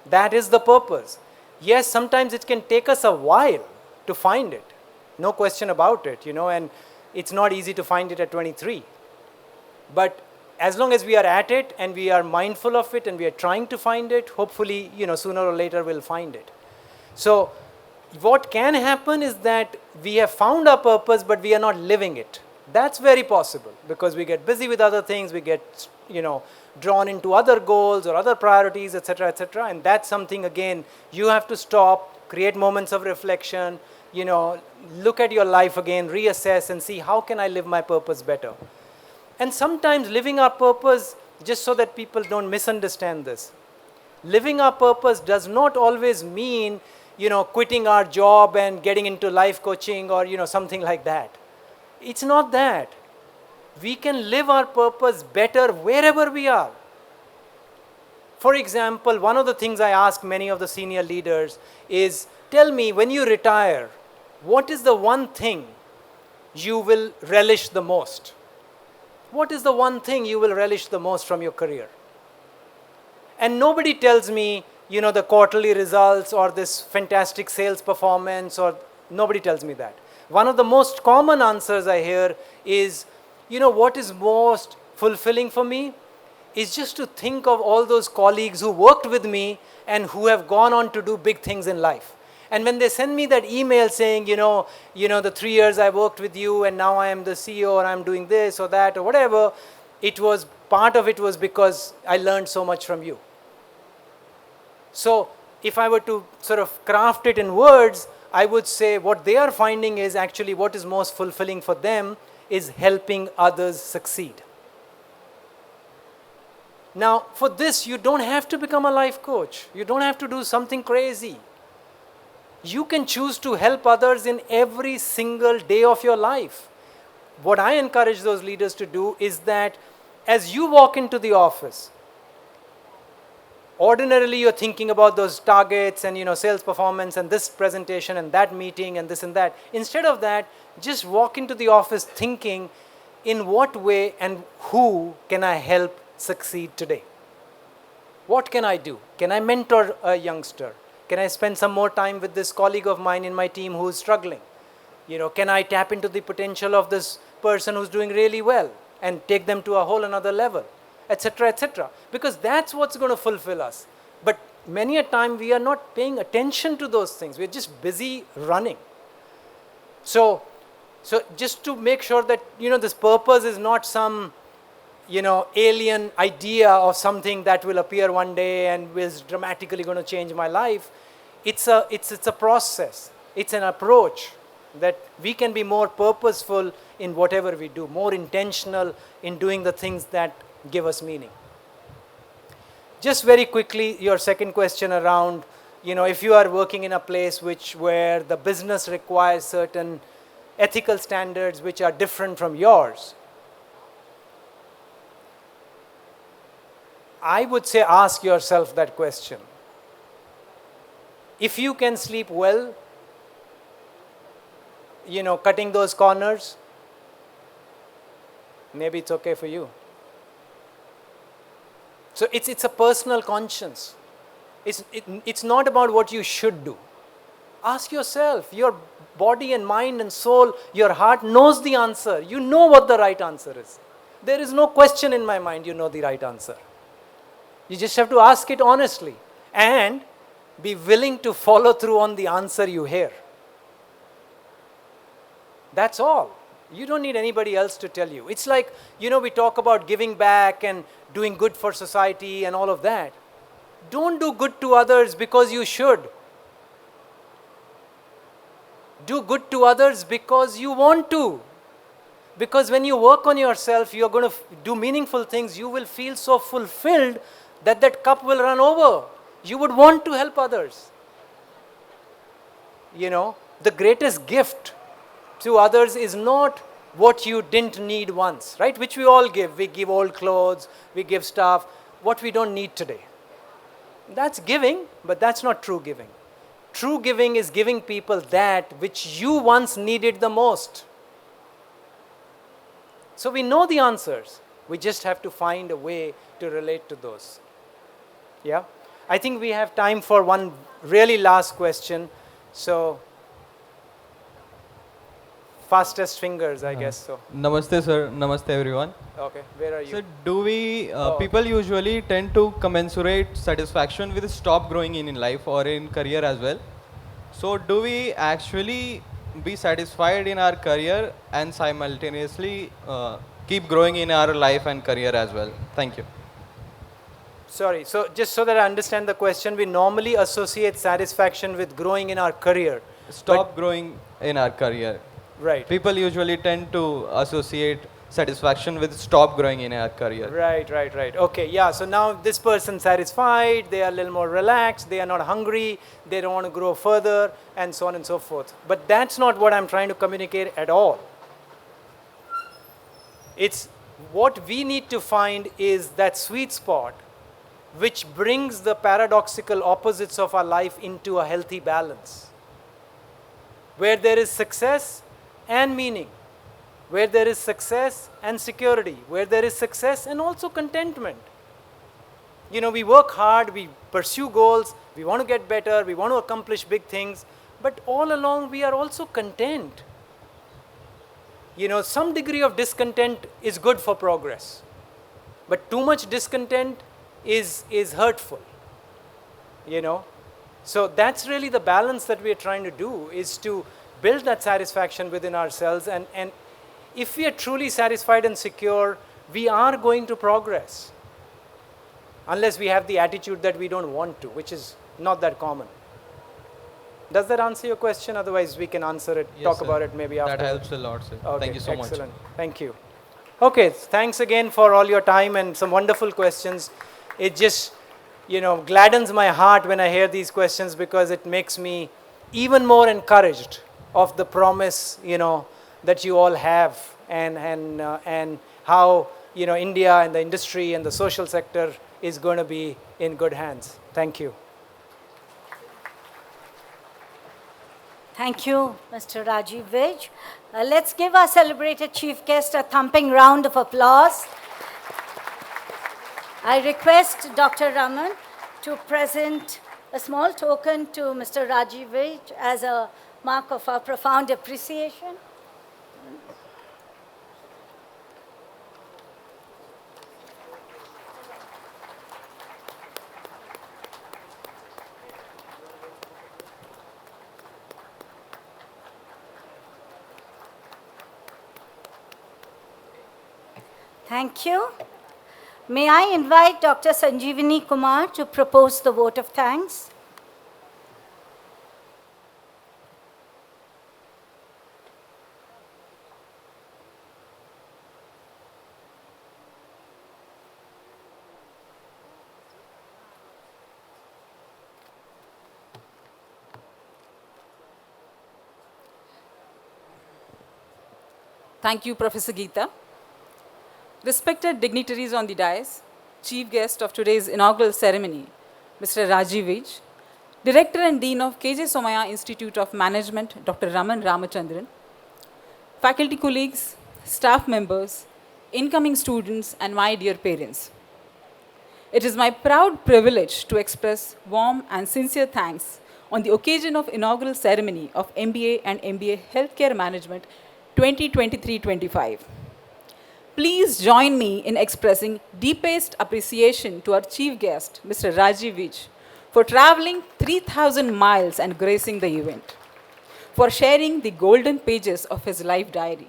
That is the purpose. Yes, sometimes it can take us a while to find it. No question about it, and it's not easy to find it at 23. But as long as we are at it and we are mindful of it and we are trying to find it, hopefully, sooner or later we'll find it. So what can happen is that we have found our purpose, but we are not living it. That's very possible because we get busy with other things, we get, drawn into other goals or other priorities, etc., etc. And that's something, again, you have to stop, create moments of reflection, look at your life again, reassess and see how can I live my purpose better. And sometimes living our purpose, just so that people don't misunderstand this, living our purpose does not always mean quitting our job and getting into life coaching or, something like that. It's not that. We can live our purpose better wherever we are. For example, one of the things I ask many of the senior leaders is, tell me, when you retire, what is the one thing you will relish the most? What is the one thing you will relish the most from your career? And nobody tells me, the quarterly results or this fantastic sales performance, or nobody tells me that. One of the most common answers I hear is, what is most fulfilling for me is just to think of all those colleagues who worked with me and who have gone on to do big things in life. And when they send me that email saying, the 3 years I worked with you and now I am the CEO and I'm doing this or that or whatever, part of it was because I learned so much from you. So if I were to sort of craft it in words, I would say what they are finding is actually what is most fulfilling for them is helping others succeed. Now, for this, you don't have to become a life coach. You don't have to do something crazy. You can choose to help others in every single day of your life. What I encourage those leaders to do is that as you walk into the office, ordinarily you're thinking about those targets and sales performance and this presentation and that meeting and this and that. Instead of that, just walk into the office thinking, in what way and who can I help succeed today? What can I do? Can I mentor a youngster? Can I spend some more time with this colleague of mine in my team who is struggling? Can I tap into the potential of this person who's doing really well and take them to a whole another level, etc., etc. Because that's what's going to fulfill us. But many a time we are not paying attention to those things. We're just busy running. So just to make sure that this purpose is not some alien idea of something that will appear one day and is dramatically going to change my life. It's a process. It's an approach that we can be more purposeful in whatever we do, more intentional in doing the things that give us meaning. Just very quickly, your second question around, if you are working in a place where the business requires certain ethical standards which are different from yours, I would say ask yourself that question. If you can sleep well, cutting those corners, maybe it's okay for you. So it's a personal conscience. It's not about what you should do. Ask yourself, your body and mind and soul, your heart knows the answer. You know what the right answer is. There is no question in my mind you know the right answer. You just have to ask it honestly and be willing to follow through on the answer you hear. That's all. You don't need anybody else to tell you. It's like, we talk about giving back and doing good for society and all of that. Don't do good to others because you should. Do good to others because you want to. Because when you work on yourself, you're going to do meaningful things, you will feel so fulfilled that cup will run over. You would want to help others. The greatest gift to others is not what you didn't need once, right? Which we all give. We give old clothes, we give stuff, what we don't need today. That's giving, but that's not true giving. True giving is giving people that which you once needed the most. So we know the answers. We just have to find a way to relate to those. Yeah? I think we have time for one really last question. So, fastest fingers, I guess so. Namaste, sir. Namaste, everyone. Okay, where are you? So, do we, people usually tend to commensurate satisfaction with stop growing in life or in career as well. So, do we actually be satisfied in our career and simultaneously keep growing in our life and career as well? Thank you. Sorry, so just so that I understand the question, we normally associate satisfaction with growing in our career. Stop growing in our career. Right. People usually tend to associate satisfaction with stop growing in our career. Right. Okay, yeah, so now this person's satisfied, they are a little more relaxed, they are not hungry, they don't want to grow further, and so on and so forth. But that's not what I'm trying to communicate at all. It's what we need to find is that sweet spot which brings the paradoxical opposites of our life into a healthy balance. Where there is success and meaning, where there is success and security, where there is success and also contentment. We work hard, we pursue goals, we want to get better, we want to accomplish big things, but all along we are also content. Some degree of discontent is good for progress, but too much discontent is hurtful. So that's really the balance that we are trying to do, is to build that satisfaction within ourselves, and if we are truly satisfied and secure, we are going to progress. Unless we have the attitude that we don't want to, which is not that common. Does that answer your question? Otherwise, we can answer it, Yes, talk sir. about it maybe after. That helps a lot, sir. Okay, Thank you so much. excellent. Thank you. Okay, thanks again for all your time and some wonderful questions. It just, gladdens my heart when I hear these questions because it makes me even more encouraged of the promise, that you all have and how, India and the industry and the social sector is going to be in good hands. Thank you. Thank you, Mr. Rajiv Vij. Let's give our celebrated chief guest a thumping round of applause. I request Dr. Raman to present a small token to Mr. Rajiv Vij as a mark of our profound appreciation. Thank you. May I invite Dr. Sanjeevani Kumar to propose the vote of thanks? Thank you, Professor Geeta. Respected dignitaries on the dais, chief guest of today's inaugural ceremony, Mr. Rajiv Vij, Director and Dean of KJ Somaya Institute of Management, Dr. Raman Ramachandran, faculty colleagues, staff members, incoming students, and my dear parents. It is my proud privilege to express warm and sincere thanks on the occasion of inaugural ceremony of MBA and MBA Healthcare Management 2023-25. Please join me in expressing deepest appreciation to our chief guest, Mr. Rajiv Vij, for traveling 3,000 miles and gracing the event, for sharing the golden pages of his life diary,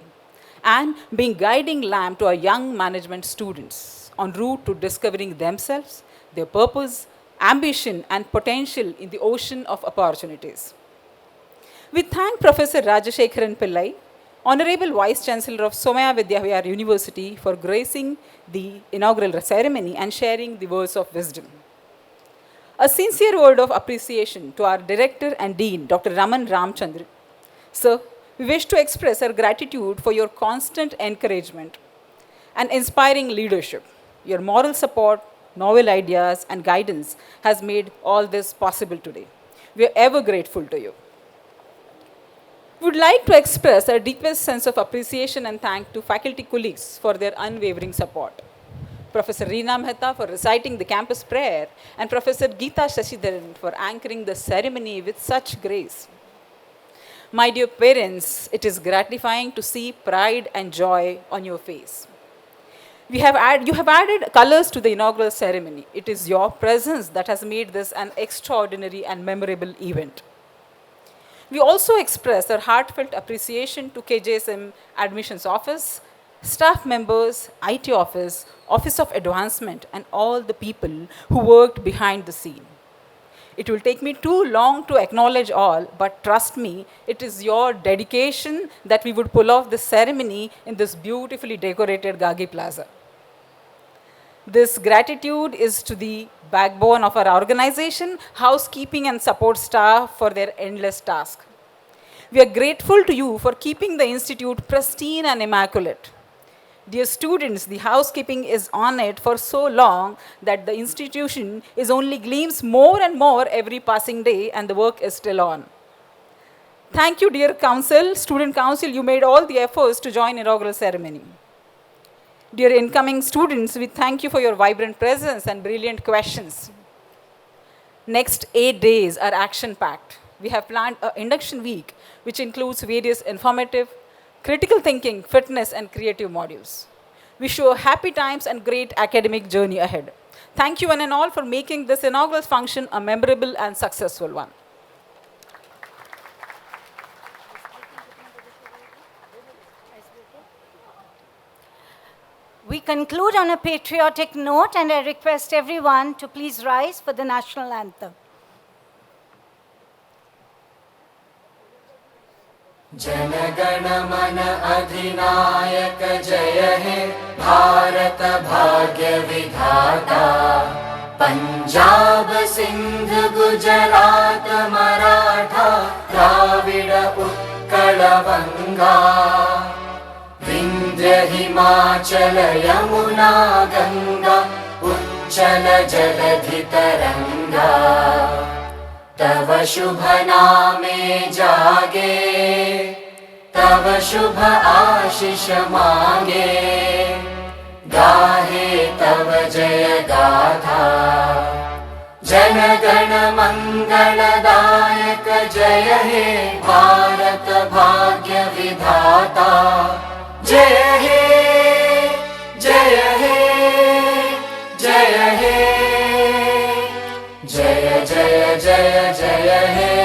and being guiding lamp to our young management students en route to discovering themselves, their purpose, ambition, and potential in the ocean of opportunities. We thank Professor Rajashekharan Pillai, Honorable Vice Chancellor of Somaya Vidyavihar University, for gracing the inaugural ceremony and sharing the words of wisdom. A sincere word of appreciation to our Director and Dean, Dr. Raman Ramachandran. Sir, we wish to express our gratitude for your constant encouragement and inspiring leadership. Your moral support, novel ideas, and guidance has made all this possible today. We are ever grateful to you. We would like to express our deepest sense of appreciation and thanks to faculty colleagues for their unwavering support. Professor Reena Mehta for reciting the campus prayer, and Professor Geeta Shashidharan for anchoring the ceremony with such grace. My dear parents, it is gratifying to see pride and joy on your face. You have added colors to the inaugural ceremony. It is your presence that has made this an extraordinary and memorable event. We also express our heartfelt appreciation to KJSM Admissions Office, staff members, IT Office, Office of Advancement, and all the people who worked behind the scene. It will take me too long to acknowledge all, but trust me, it is your dedication that we would pull off this ceremony in this beautifully decorated Gagi Plaza. This gratitude is to the backbone of our organization, housekeeping and support staff for their endless task. We are grateful to you for keeping the institute pristine and immaculate. Dear students, the housekeeping is on it for so long that the institution is only gleams more and more every passing day, and the work is still on. Thank you, dear council, student council, you made all the efforts to join inaugural ceremony. Dear incoming students, we thank you for your vibrant presence and brilliant questions. Next 8 days are action-packed. We have planned an induction week, which includes various informative, critical thinking, fitness, and creative modules. Wish you happy times and great academic journey ahead. Thank you one and all for making this inaugural function a memorable and successful one. We conclude on a patriotic note, and I request everyone to please rise for the national anthem. जनगण मन अधिनायक जय हे भारत भाग्य विधाता। पंजाब सिंध गुजरात मराठा द्राविड उत्कल बंगा। विंध्य हिमाचल यमुना गंगा उच्चल जलधि तरंगा। तव शुभ नामे जागे तव शुभ आशीष मांगे। गाहे तव जय गाथा जन गण मंगलदायक जय हे भारत भाग्य विधाता। जय हे जय हे जय हे जय जय जय जय हे।